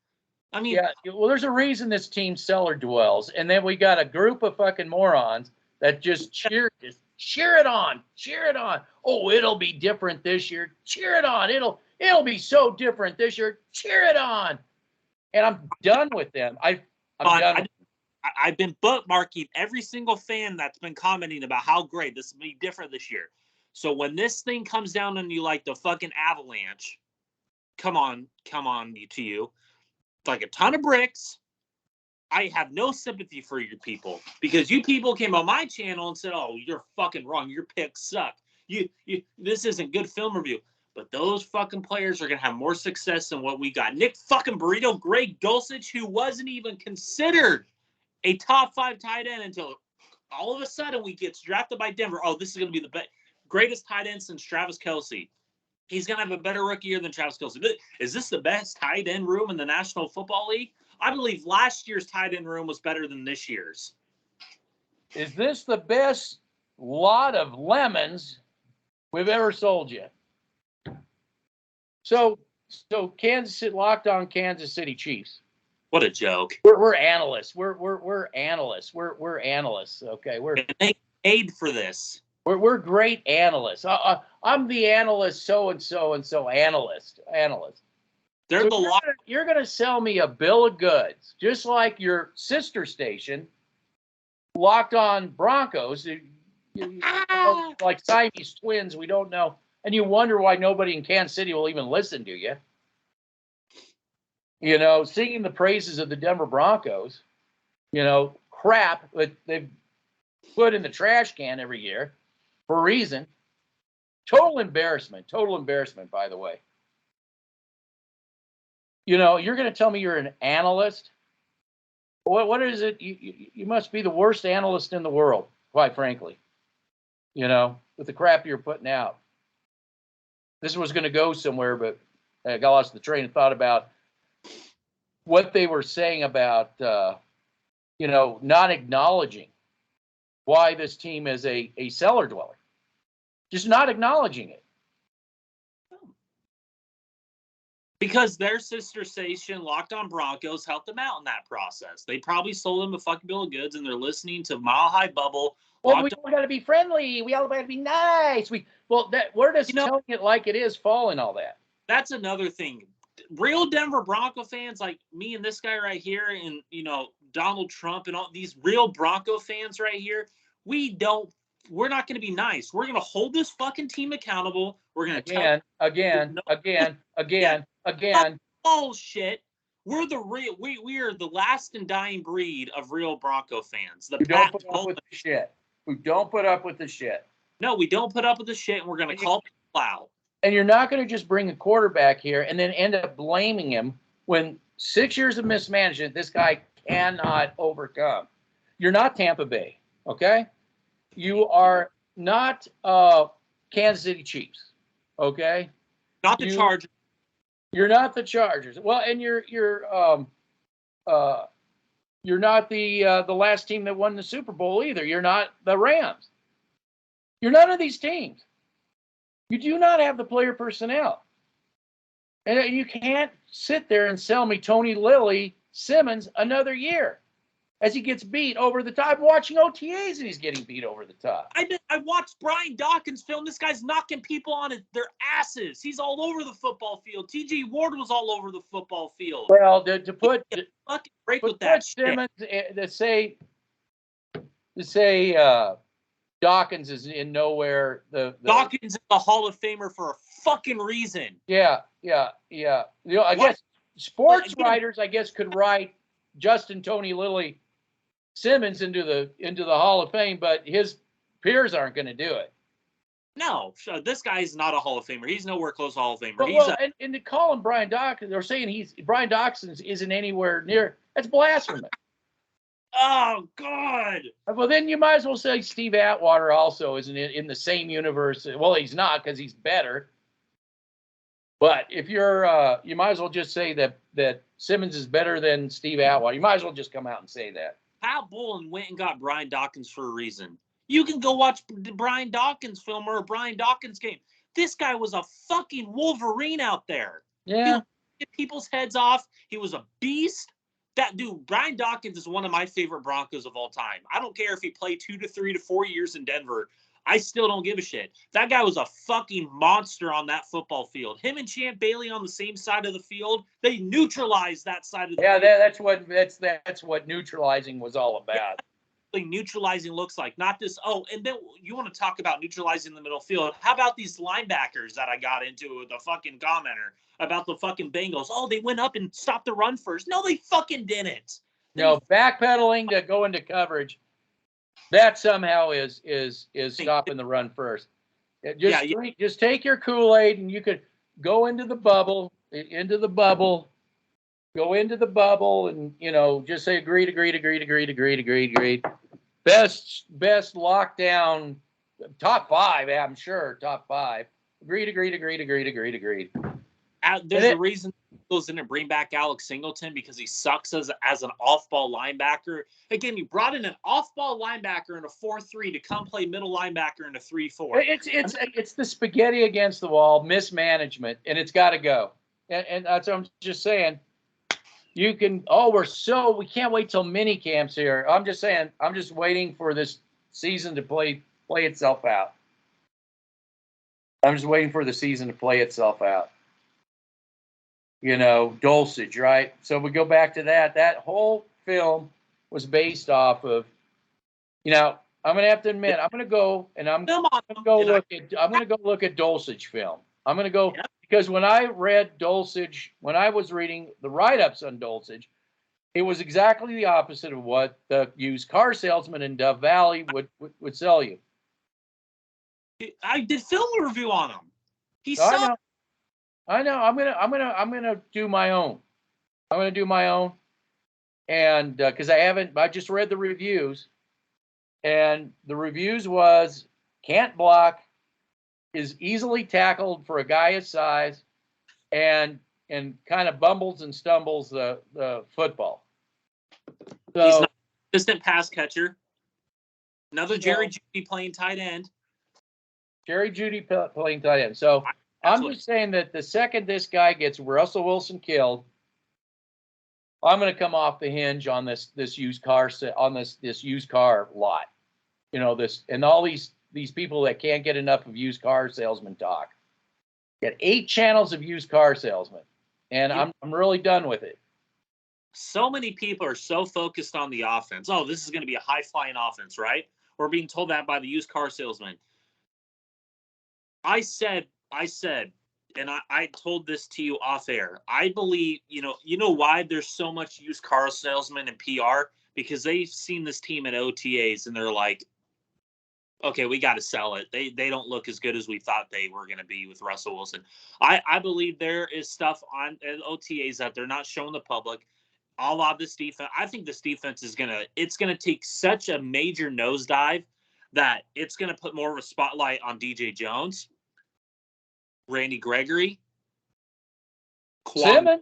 I mean, yeah. Well, there's a reason this team cellar dwells, and then we got a group of fucking morons that just cheer it on. Oh, it'll be different this year. Cheer it on. It'll be so different this year. Cheer it on. And I'm done with them. I've been bookmarking every single fan that's been commenting about how great this will be different this year. So when this thing comes down on you like the fucking avalanche, come on to you. It's like a ton of bricks. I have no sympathy for you people because you people came on my channel and said, "Oh, you're fucking wrong. Your picks suck. You this isn't good film review." But those fucking players are gonna have more success than what we got. Nick fucking Burrito, Greg Dulcich, who wasn't even considered a top 5 tight end until all of a sudden we gets drafted by Denver. Oh, this is gonna be the greatest tight end since Travis Kelce. He's going to have a better rookie year than Travis Kelce. Is this the best tight end room in the National Football League? I believe last year's tight end room was better than this year's. Is this the best lot of lemons we've ever sold you? So Kansas City, locked on Kansas City Chiefs. What a joke. We're analysts. We're analysts. We're analysts. Okay. And they paid for this. We're great analysts. I'm the analyst, so analyst. They're So the you're gonna sell me a bill of goods, just like your sister station, Locked On Broncos. Like Siamese twins, we don't know, and you wonder why nobody in Kansas City will even listen to you. You know, singing the praises of the Denver Broncos. You know, crap that they've put in the trash can every year. For a reason. Total embarrassment, by the way. You know, you're going to tell me you're an analyst? What is it? You must be the worst analyst in the world, quite frankly. You know, with the crap you're putting out. This was going to go somewhere, but I got lost the train of thought about what they were saying about, you know, not acknowledging why this team is a cellar dweller. Just not acknowledging it. Because their sister station, Locked On Broncos, helped them out in that process. They probably sold them a fucking bill of goods, and they're listening to Mile High Bubble. Well, we all got to be friendly. We all got to be nice. We're just telling it like it is, fall and all that. That's another thing. Real Denver Bronco fans like me and this guy right here, and you know Donald Trump and all these real Bronco fans right here, we're not going to be nice. We're going to hold this fucking team accountable. We're going to again. Bullshit. We're the real. We are the last and dying breed of real Bronco fans. We don't put up with the shit. We don't put up with the shit. No, we don't put up with the shit, and we're going to call people out. And you're not going to just bring a quarterback here and then end up blaming him when 6 years of mismanagement this guy cannot overcome. You're not Tampa Bay, okay? You are not Kansas City Chiefs, okay? Not the Chargers. You're not the Chargers. Well, and you're not the last team that won the Super Bowl either. You're not the Rams. You're none of these teams. You do not have the player personnel. And you can't sit there and sell me Tony Lily Simmons another year as he gets beat over the top. I'm watching OTAs and he's getting beat over the top. I watched Brian Dawkins film. This guy's knocking people on their asses. He's all over the football field. T.J. Ward was all over the football field. Well, to put fucking break with that Simmons, to say Dawkins is in nowhere. Dawkins is a Hall of Famer for a fucking reason. Yeah. You know, I guess sports writers, could write Justin Tony Lily Simmons into the Hall of Fame, but his peers aren't going to do it. No, this guy is not a Hall of Famer. He's nowhere close to Hall of Famer. And to call him Brian Dawkins, they're saying Brian Dawkins isn't anywhere near. That's blasphemous. Oh, God. Well, then you might as well say Steve Atwater also isn't in the same universe. Well, he's not because he's better. But if you're, you might as well just say that Simmons is better than Steve Atwater. You might as well just come out and say that. Pat Bullen went and got Brian Dawkins for a reason. You can go watch the Brian Dawkins film or a Brian Dawkins game. This guy was a fucking Wolverine out there. Yeah. He hit people's heads off. He was a beast. That dude, Brian Dawkins is one of my favorite Broncos of all time. I don't care if he played 2 to 3 to 4 years in Denver. I still don't give a shit. That guy was a fucking monster on that football field. Him and Champ Bailey on the same side of the field, they neutralized that side of the field. Yeah, that's what neutralizing was all about. Yeah, neutralizing looks like, not this. Oh, and then you want to talk about neutralizing the middle field. How about these linebackers that I got into with the fucking commenter about the fucking Bengals? Oh, they went up and stopped the run first. No, they fucking didn't. backpedaling to go into coverage, that somehow is stopping the run first. Just take your Kool-Aid and you could go into the bubble, go into the bubble, and just say agreed. Best lockdown, top 5, I'm sure, top 5. Agreed. There's a reason Eagles didn't bring back Alex Singleton, because he sucks as an off-ball linebacker. Again, you brought in an off-ball linebacker in a 4-3 to come play middle linebacker in a 3-4. It's the spaghetti against the wall mismanagement, and it's got to go. And that's what I'm just saying. You can. We can't wait till mini camps here. I'm just saying. I'm just waiting for this season to play itself out. I'm just waiting for the season to play itself out. Dulcich, right? So we go back to that. That whole film was based off of, I'm going to have to admit, I'm going to go look at Dulcich film. I'm going to go, because when I read Dulcich, when I was reading the write-ups on Dulcich, it was exactly the opposite of what the used car salesman in Dove Valley would sell you. I did film a review on him. He sucked. I know. I'm gonna do my own. And because I just read the reviews, and the reviews was can't block, is easily tackled for a guy his size, and kind of bumbles and stumbles the football. So, he's not a consistent pass catcher. Another Jerry Jeudy playing tight end. So I'm just saying that the second this guy gets Russell Wilson killed, I'm going to come off the hinge on this used car this used car lot. This and all these people that can't get enough of used car salesman talk. Got 8 channels of used car salesmen, and I'm really done with it. So many people are so focused on the offense. Oh, this is going to be a high-flying offense, right? We're being told that by the used car salesman. I said, and I told this to you off air. I believe, you know why there's so much used car salesman and PR? Because they've seen this team at OTAs and they're like, okay, we got to sell it. They don't look as good as we thought they were going to be with Russell Wilson. I believe there is stuff on OTAs that they're not showing the public. A lot this defense, I think this defense is going to take such a major nosedive that it's going to put more of a spotlight on DJ Jones, Randy Gregory, Simmons.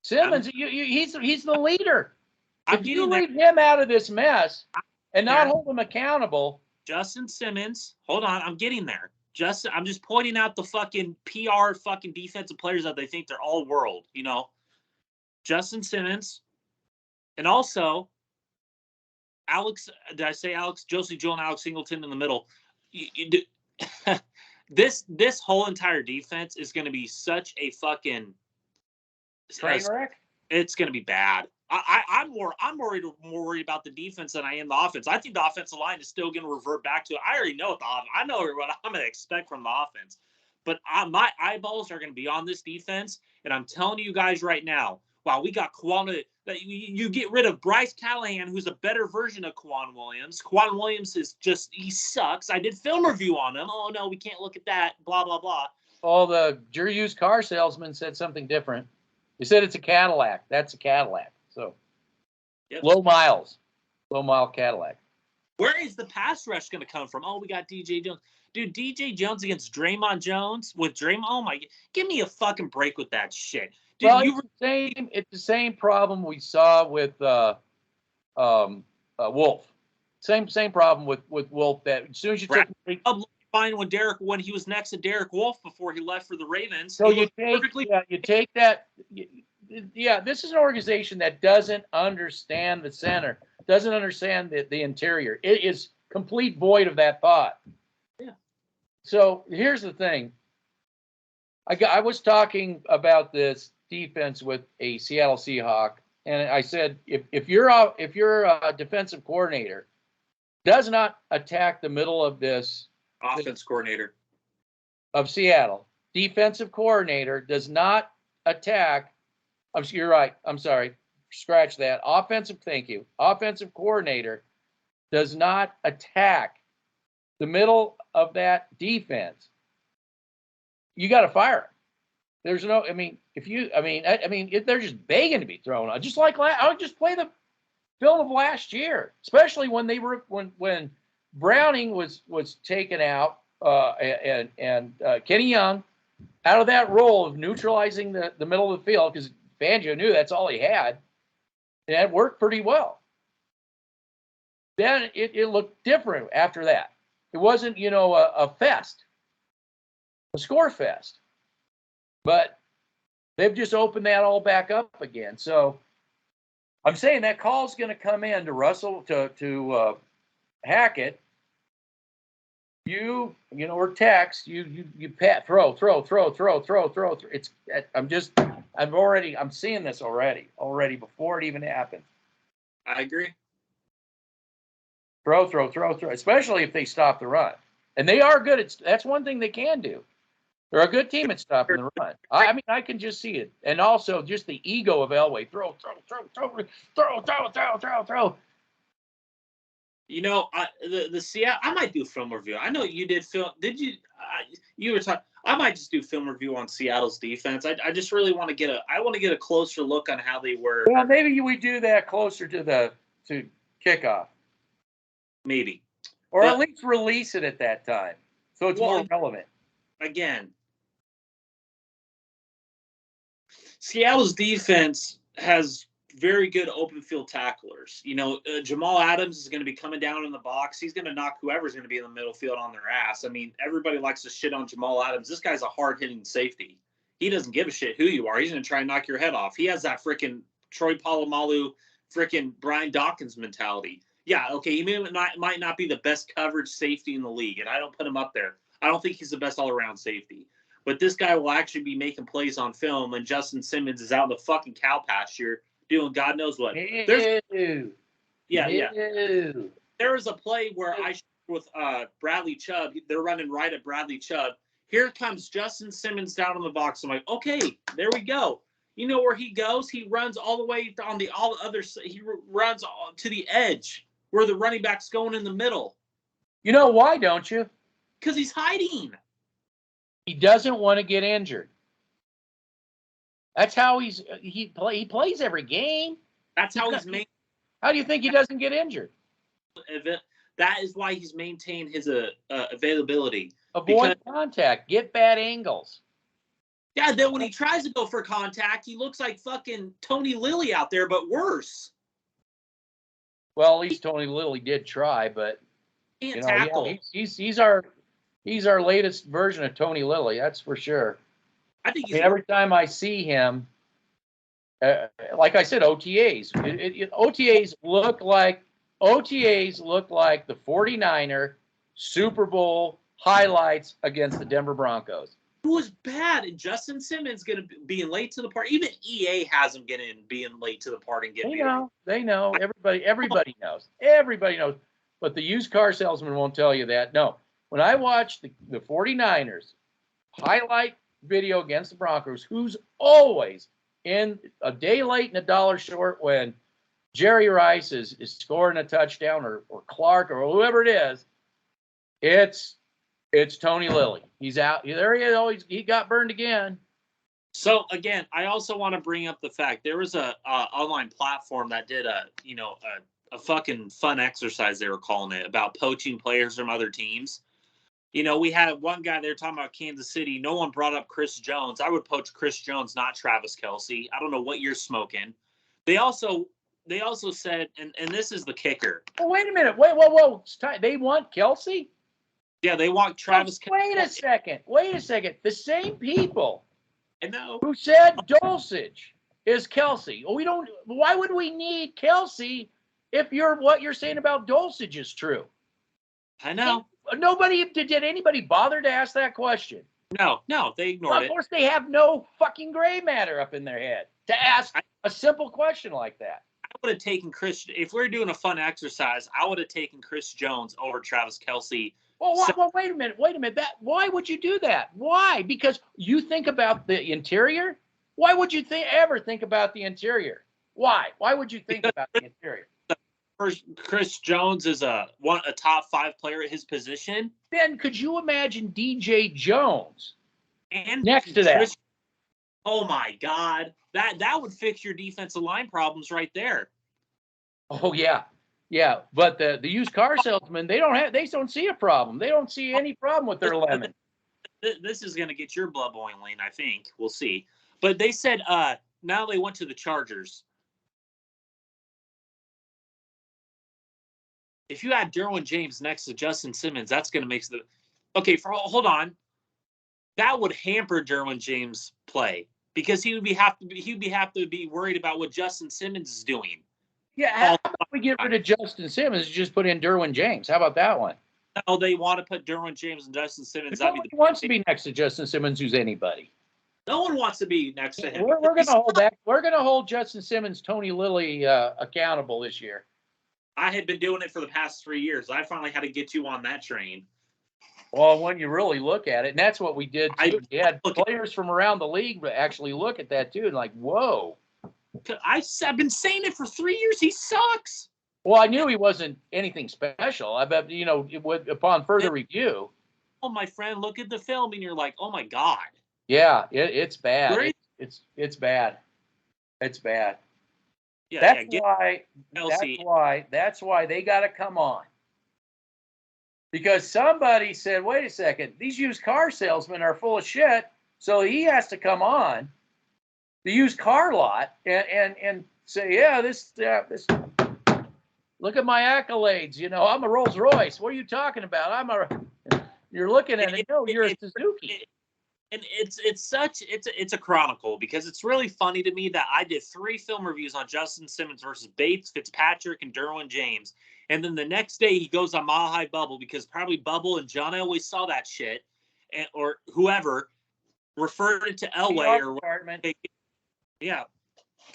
He's the leader. If you leave him out of this mess and not hold him accountable. Justin Simmons, hold on, I'm getting there. I'm just pointing out the fucking PR fucking defensive players that they think they're all world, Justin Simmons, and also Alex. Did I say Alex? Josie Joe and Alex Singleton in the middle. This whole entire defense is going to be such a fucking train wreck. It's going to be bad. I'm more worried about the defense than I am the offense. I think the offensive line is still going to revert back to it. I already know I know what I'm going to expect from the offense, but my eyeballs are going to be on this defense. And I'm telling you guys right now, wow, we got Quan. You get rid of Bryce Callahan, who's a better version of Quan Williams. Quan Williams he sucks. I did film review on him. Oh no, we can't look at that. Blah blah blah. Oh, your used car salesman said something different. He said it's a Cadillac. That's a Cadillac. So, low mile Cadillac. Where is the pass rush going to come from? Oh, we got DJ Jones. Dude, DJ Jones against Draymond Jones with Draymond. Oh my, give me a fucking break with that shit. Dude, well, it's the same problem we saw with Wolf. Same problem with Wolf. That as soon as you took fine when he was next to Derek Wolf before he left for the Ravens. So you take that. Yeah, this is an organization that doesn't understand the center, doesn't understand the interior. It is complete void of that thought. Yeah. So here's the thing. I was talking about this defense with a Seattle Seahawk, and I said, if you're a defensive coordinator, does not attack the middle of this coordinator of Seattle, defensive coordinator does not attack. You're right. I'm sorry. scratch that. Thank you. Offensive coordinator does not attack the middle of that defense, you got to fire him. There's no, I mean, if they're just begging to be thrown out, just like I would just play the film of last year, especially when they were when Browning was taken out and Kenny Young out of that role of neutralizing the middle of the field, because Fangio knew that's all he had, and it worked pretty well. Then it looked different after that. It wasn't, a fest, a score fest. But they've just opened that all back up again. So I'm saying that call's going to come in to Russell, to Hackett. Or text, you pat, throw. It's, I'm seeing this already before it even happens. I agree. Throw, especially if they stop the run. And they are good. That's one thing they can do. They're a good team at stopping the run. I can just see it. And also just the ego of Elway. Throw. The Seattle, I might do film review. I know you did film. Did you? You were talking. I might just do film review on Seattle's defense. I just really want to get a closer look on how they were. Well, maybe we do that closer to kickoff. Maybe. Or at least release it at that time, so it's more relevant. Again, Seattle's defense has very good open field tacklers. Jamal Adams is going to be coming down in the box. He's going to knock whoever's going to be in the middle field on their ass. I mean, everybody likes to shit on Jamal Adams. This guy's a hard-hitting safety. He doesn't give a shit who you are. He's going to try and knock your head off. He has that freaking Troy Polamalu, freaking Brian Dawkins mentality. Yeah, okay, he might not be the best coverage safety in the league, and I don't put him up there. I don't think he's the best all-around safety. But this guy will actually be making plays on film, and Justin Simmons is out in the fucking cow pasture doing God knows what. There was a play where I with Bradley Chubb. They're running right at Bradley Chubb. Here comes Justin Simmons down in the box. I'm like, okay, there we go. You know where he goes? He runs all the way on the other side. He runs to the edge where the running back's going in the middle. You know why, don't you? Because he's hiding. He doesn't want to get injured. That's how he plays every game. That's how he's made. How do you think he doesn't get injured? That is why he's maintained his availability. Avoid contact. Get bad angles. Yeah, then when he tries to go for contact, he looks like fucking Tony Lilly out there, but worse. Well, at least Tony Lilly did try, but can't tackle. Yeah, he's our latest version of Tony Lilly. That's for sure. I think every time I see him, like I said, OTAs. OTAs look like the 49er Super Bowl highlights against the Denver Broncos. It was bad, and Justin Simmons going to be late to the party. Even EA has him being late to the party and getting. They know. Everybody knows. Everybody knows. But the used car salesman won't tell you that. No. When I watch the 49ers highlight video against the Broncos, who's always in a day late and a dollar short when Jerry Rice is scoring a touchdown or Clark or whoever it is, it's Tony Lilly. He's out. There he got burned again. So again, I also want to bring up the fact there was a online platform that did a fucking fun exercise, they were calling it, about poaching players from other teams. We had one guy there talking about Kansas City. No one brought up Chris Jones. I would poach Chris Jones, not Travis Kelce. I don't know what you're smoking. They also said, and this is the kicker. Oh, wait a minute. Whoa. They want Kelce? Yeah, they want Travis Kelce. Wait a second. The same people know who said Dulcich is Kelce. Why would we need Kelce if what you're saying about Dulcich is true? I know. Did anybody bother to ask that question? No, they ignored it. Of course, they have no fucking gray matter up in their head to ask a simple question like that. I would have taken if we're doing a fun exercise, I would have taken Chris Jones over Travis Kelce. Well, wait a minute. Why would you do that? Why? Because you think about the interior? Why would you ever think about the interior? Why? Why would you think about the interior? Chris Jones is a top 5 player at his position. Then could you imagine DJ Jones and next to that? Oh my God, that would fix your defensive line problems right there. Oh yeah, yeah. But the used car salesman, they don't see a problem. They don't see any problem with their lemon. This is going to get your blood boiling, I think. We'll see. But they said now they went to the Chargers. If you add Derwin James next to Justin Simmons, that's going to make the hold on. That would hamper Derwin James' play because he would have to be worried about what Justin Simmons is doing. Yeah, how about we get rid of Justin Simmons and just put in Derwin James? How about that one? No, they want to put Derwin James and Justin Simmons. Nobody wants to be next to Justin Simmons, who's anybody. No one wants to be next to him. We're going to hold back. We're going to hold Justin Simmons, Tony Lilly accountable this year. I had been doing it for the past 3 years. I finally had to get you on that train. Well, when you really look at it, and that's what we did too. We had players from around the league actually look at that too, and like, whoa. I've been saying it for 3 years. He sucks. Well, I knew he wasn't anything special. I bet upon further review. Oh, my friend, look at the film, and you're like, oh my God. Yeah, it's bad. It's bad. It's bad. Yeah, that's why they got to come on. Because somebody said, wait a second, these used car salesmen are full of shit, so he has to come on the used car lot and say, yeah, this look at my accolades, I'm a Rolls Royce. What are you talking about? You're looking at it, no, you're a Suzuki. And it's a chronicle because it's really funny to me that I did 3 film reviews on Justin Simmons versus Bates, Fitzpatrick, and Derwin James. And then the next day he goes on Mile High Bubble because probably Bubble and John Elway saw that shit, or whoever referred it to Elway or department. Yeah.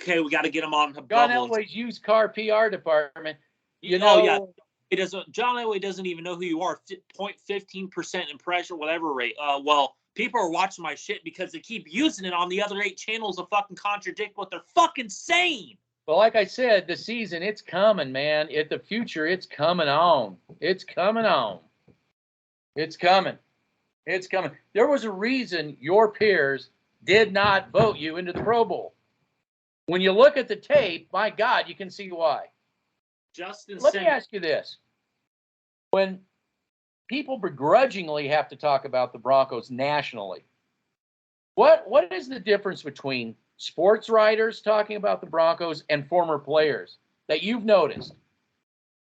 Okay, we got to get him on Bubble. John Elway's used car PR department. Yeah. John Elway doesn't even know who you are. 0.15% impression, whatever rate. Well, people are watching my shit because they keep using it on the other 8 channels to fucking contradict what they're fucking saying. Well, like I said, the season, it's coming, man. The future, it's coming on. It's coming on. It's coming. It's coming. There was a reason your peers did not vote you into the Pro Bowl. When you look at the tape, my God, you can see why. Let me ask you this. When people begrudgingly have to talk about the Broncos nationally, what is the difference between sports writers talking about the Broncos and former players that you've noticed?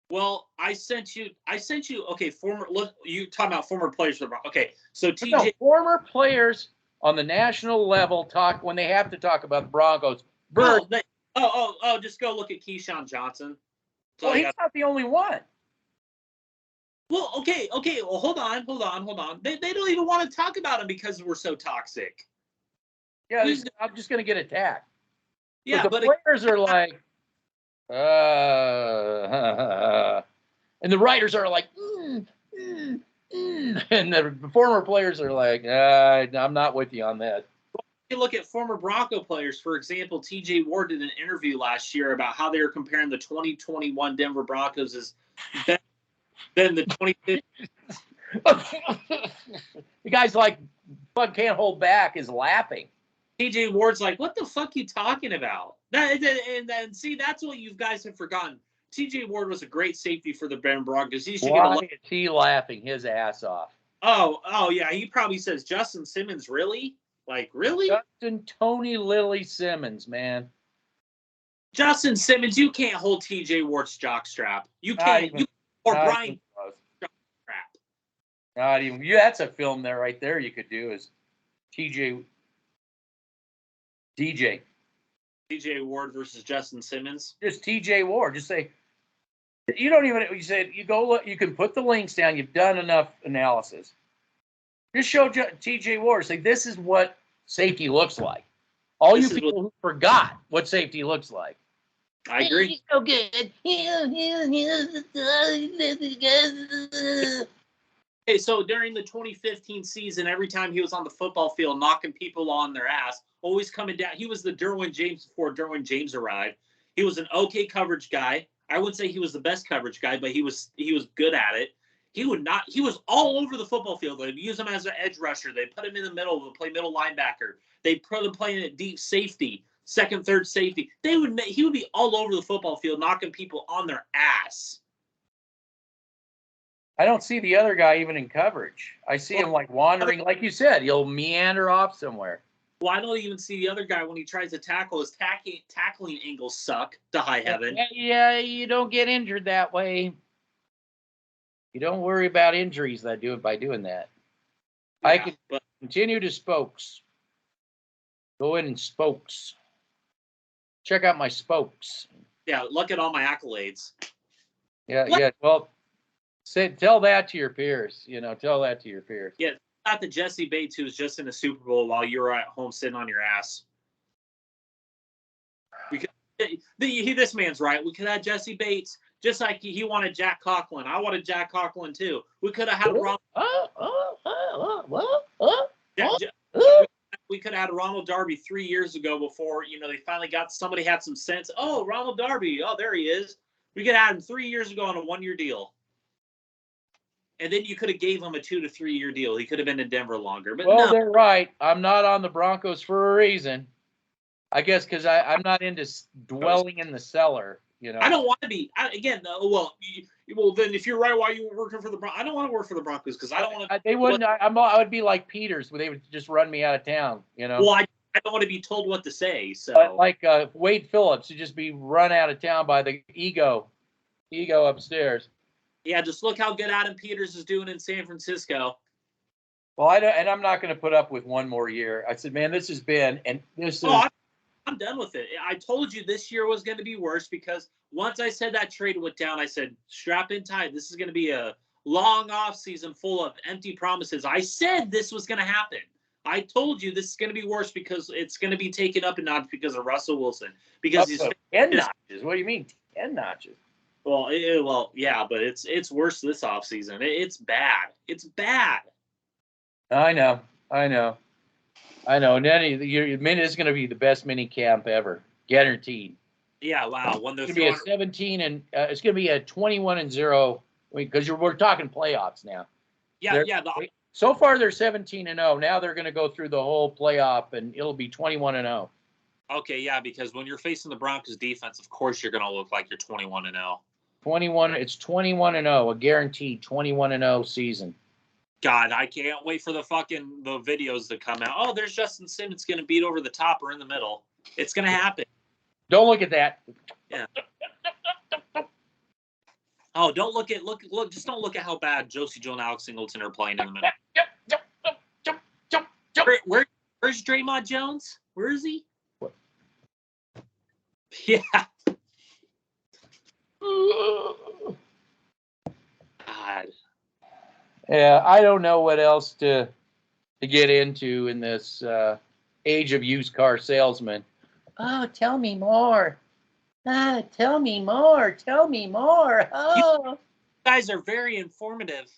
Well, I sent you. Okay, you talking about former players for the Broncos? Okay, so TJ. No, former players on the national level talk when they have to talk about the Broncos. Just go look at Keyshawn Johnson. Well, he's not the only one. Well, okay. Well, hold on. They don't even want to talk about him because we're so toxic. Yeah, I'm just going to get attacked. Yeah, but the players are like, and the writers are like, and the former players are like, I'm not with you on that. You look at former Bronco players, for example, TJ Ward did an interview last year about how they were comparing the 2021 Denver Broncos as better than the 2015. The guy's like, "Bud can't hold back," is laughing. TJ Ward's like, "What the fuck you talking about?" And then see, that's what you guys have forgotten. TJ Ward was a great safety for the Denver Broncos. Why is he laughing his ass off? Oh yeah, he probably says Justin Simmons, really? Like, really? Justin Tony Lilly Simmons, man. Justin Simmons, you can't hold TJ Ward's jockstrap. You can't. Brian jockstrap. Not even. Yeah, that's a film there right there you could do is DJ Ward versus Justin Simmons. Just TJ Ward. Just say, you don't even, you said, you go look, you can put the links down. You've done enough analysis. Just show TJ Ward. Say, this is what safety looks like. All you people who forgot what safety looks like. I agree. He's so good. Okay, so during the 2015 season, every time he was on the football field knocking people on their ass, always coming down. He was the Derwin James before Derwin James arrived. He was an okay coverage guy. I wouldn't say he was the best coverage guy, but he was good at it. He was all over the football field. They'd use him as an edge rusher. They'd put him in the middle to play middle linebacker. They'd put him playing at deep safety, second, third safety. He would be all over the football field, knocking people on their ass. I don't see the other guy even in coverage. I see him like wandering, like you said, he'll meander off somewhere. Well, I don't even see the other guy when he tries to tackle. His tackling angles suck to high heaven. Yeah, you don't get injured that way. You don't worry about injuries that do it by doing that. Yeah, I can continue to spokes. Go in and spokes. Check out my spokes. Yeah, look at all my accolades. Yeah, what? Yeah. Well, tell that to your peers. Tell that to your peers. Yeah, not the Jesse Bates who was just in the Super Bowl while you were at home sitting on your ass. This man's right. We could have Jesse Bates. Just like he wanted Jack Conklin. I wanted Jack Conklin too. We could have had we could have had Ronald Darby 3 years ago before, they finally somebody had some sense. Oh, Ronald Darby. Oh, there he is. We could have had him 3 years ago on a 1-year deal. And then you could have gave him a 2 to 3 year deal. He could have been in Denver longer. But no. They're right. I'm not on the Broncos for a reason. I guess because I'm not into dwelling in the cellar. I don't want to be. Then if you're right, why are you working for the Broncos? I don't want to work for the Broncos because I don't want to. They wouldn't. I would be like Peters, where they would just run me out of town. Well, I don't want to be told what to say. So, like Wade Phillips, to just be run out of town by the ego upstairs. Yeah, just look how good Adam Peters is doing in San Francisco. Well, I'm not going to put up with one more year. I said, man, this has been, and this is. I'm done with it. I told you this year was going to be worse because once I said that trade went down, I said, strap in tight. This is going to be a long off season full of empty promises. I said this was going to happen. I told you this is going to be worse because it's going to be taken up a notch because of Russell Wilson. Because he's 10 notches. What do you mean 10 notches? Well, yeah, but it's worse this offseason. It's bad. It's bad. I know. And then it's going to be the best mini camp ever, guaranteed. Yeah, wow. When it's going to be a 17 and it's going to be a 21-0 because we're talking playoffs now. Yeah, So far they're 17-0. Now they're going to go through the whole playoff and it'll be 21-0. Okay, yeah, because when you're facing the Broncos defense, of course you're going to look like you're 21-0. It's 21-0, a guaranteed 21-0 season. God, I can't wait for the videos to come out. Oh, there's Justin Simmons going to beat over the top or in the middle. It's going to happen. Don't look at that. Yeah. Oh, just don't look at how bad Josie Joe and Alex Singleton are playing in the middle. Where's Draymond Jones? Where is he? What? Yeah. God. Yeah, I don't know what else to get into in this age of used car salesmen. Oh, tell me more. Tell me more. Tell me more. Oh, you guys are very informative.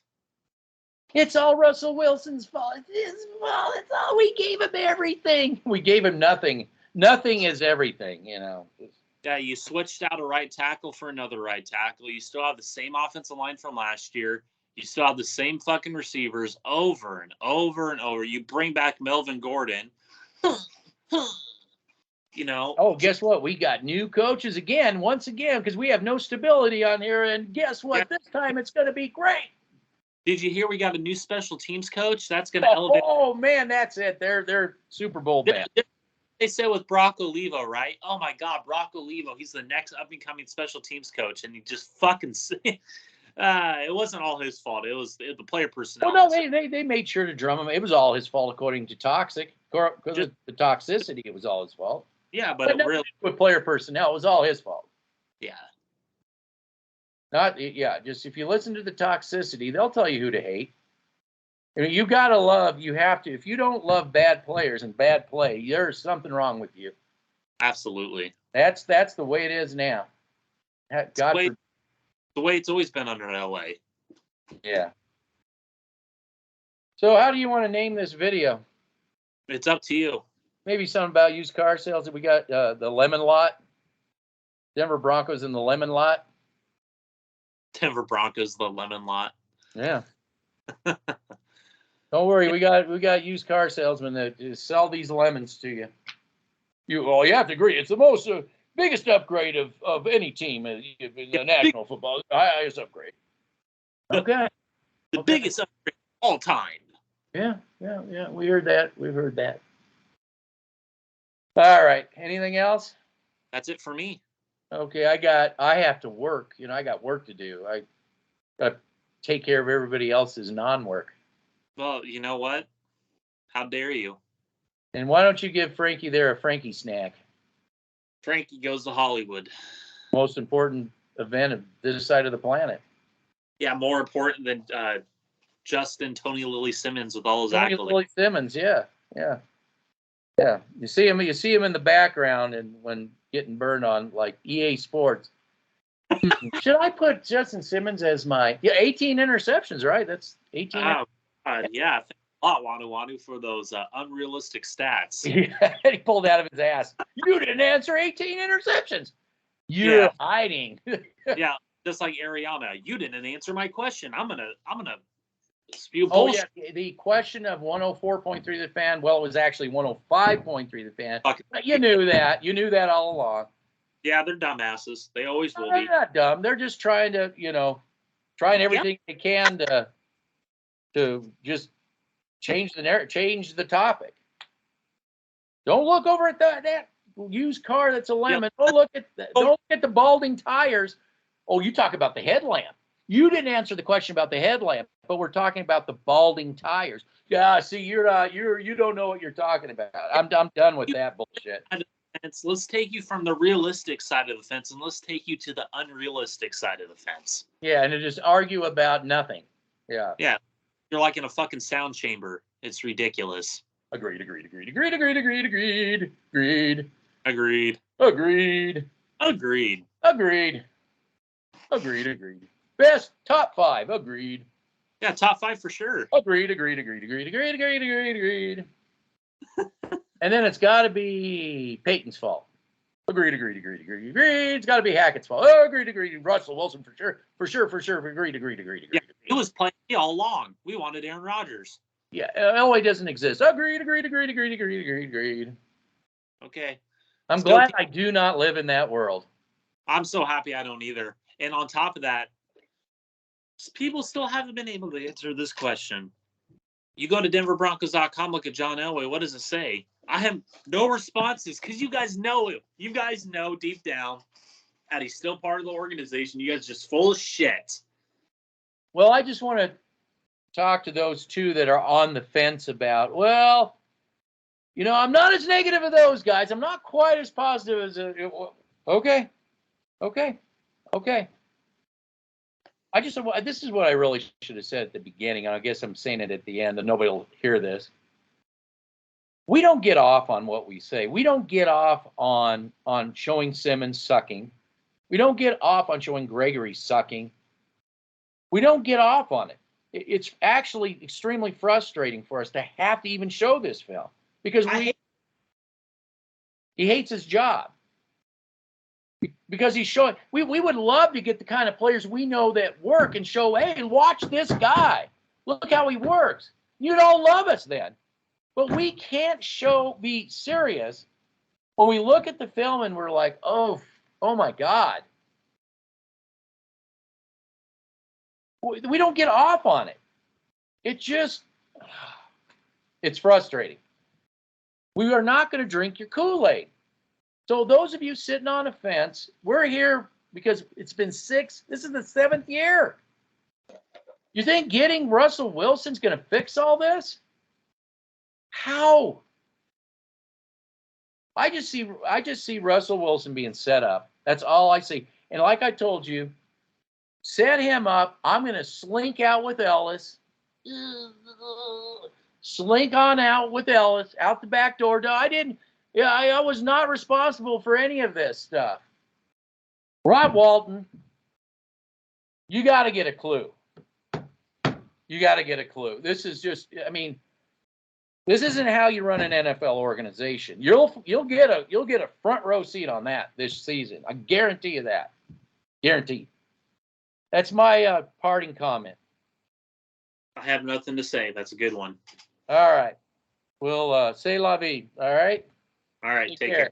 It's all Russell Wilson's fault. It's his fault. It's all we gave him everything. We gave him nothing. Nothing is everything, Yeah, you switched out a right tackle for another right tackle. You still have the same offensive line from last year. You still have the same fucking receivers over and over and over. You bring back Melvin Gordon. Oh, guess what? We got new coaches once again, because we have no stability on here. And guess what? Yeah. This time it's going to be great. Did you hear we got a new special teams coach? That's going to elevate. Oh, man, that's it. They're Super Bowl bound. They said with Brock Olivo, right? Oh, my God, Brock Olivo. He's the next up-and-coming special teams coach, and he just fucking it wasn't all his fault. It was the player personnel. Well, no, they made sure to drum him. It was all his fault, according to Toxic. Because of the toxicity, it was all his fault. Yeah, but really, with player personnel, it was all his fault. Yeah. Just if you listen to the toxicity, they'll tell you who to hate. You got to love. You have to. If you don't love bad players and bad play, there's something wrong with you. Absolutely. That's the way it is now. The way it's always been under Elway. Yeah. So how do you want to name this video? It's up to you. Maybe something about used car sales. We got the lemon lot. Denver Broncos in the lemon lot. Denver Broncos, the lemon lot. Yeah. Don't worry, we got used car salesmen that sell these lemons to you. You have to agree, it's the most biggest upgrade of any team in the national football. Highest upgrade. Okay. The biggest upgrade of all time. Yeah. We heard that. We've heard that. All right. Anything else? That's it for me. Okay, I have to work. I got work to do. I got to take care of everybody else's non-work. Well, you know what? How dare you? And why don't you give Frankie there a Frankie snack? Frankie goes to Hollywood. Most important event of this side of the planet. Yeah, more important than Justin Tony Lily Simmons with all his Tony accolades. Lily Simmons, yeah. You see him in the background and when getting burned on like EA Sports. Should I put Justin Simmons as my 18 interceptions, right? That's 18. Yeah, thanks a lot, Wanu for those unrealistic stats. Yeah, he pulled out of his ass. You didn't answer 18 interceptions. You're hiding. Yeah, just like Ariana, you didn't answer my question. I'm gonna spew bullshit. Yeah, the question of 104.3 The Fan. Well, it was actually 105.3 The Fan. You knew that. You knew that all along. Yeah, they're dumbasses. They always will be. They're not dumb. They're just trying to, trying everything they can to just change the topic. Don't look over at that used car that's a lemon. Don't look at the balding tires. Oh, you talk about the headlamp. You didn't answer the question about the headlamp, but we're talking about the balding tires. Yeah, see, you don't know what you're talking about. I'm done with that bullshit. Let's take you from the realistic side of the fence and let's take you to the unrealistic side of the fence. Yeah, and to just argue about nothing. Yeah. Yeah. You're like in a fucking sound chamber. It's ridiculous. Agreed. Best top 5. Agreed. Yeah, top 5 for sure. Agreed. And then it's got to be Peyton's fault. Agreed. It's got to be Hackett's fault. Agreed. Russell Wilson for sure. Agreed. Yeah, it was playing all along. We wanted Aaron Rodgers. Yeah, Elway doesn't exist. Agreed. Okay. I'm glad I do not live in that world. I'm so happy I don't either. And on top of that, people still haven't been able to answer this question. You go to denverbroncos.com, look at John Elway. What does it say? I have no responses because you guys know it. You guys know deep down that he's still part of the organization. You guys are just full of shit. Well, I just want to talk to those two that are on the fence about, well, I'm not as negative as those guys. I'm not quite as positive as okay. This is what I really should have said at the beginning, and I guess I'm saying it at the end, and nobody will hear this. We don't get off on what we say. We don't get off on showing Simmons sucking. We don't get off on showing Gregory sucking. We don't get off on it. It's actually extremely frustrating for us to have to even show this film because he hates his job. Because he's showing, we would love to get the kind of players we know that work and show, hey, watch this guy. Look how he works. You don't love us then. But we can't be serious when we look at the film and we're like, oh my God. We don't get off on it. It's frustrating. We are not going to drink your Kool-Aid. So those of you sitting on a fence, we're here because it's been 6. This is the 7th year. You think getting Russell Wilson's going to fix all this? How? I just see Russell Wilson being set up. That's all I see. And like I told you, set him up. I'm going to slink out with Ellis. Slink on out with Ellis out the back door. I was not responsible for any of this stuff. Rob Walton, you got to get a clue. This is just, This isn't how you run an NFL organization. You'll get a front row seat on that this season. I guarantee you that. Guaranteed. That's my parting comment. I have nothing to say. That's a good one. All right. We'll say la vie. All right. All right. Take care.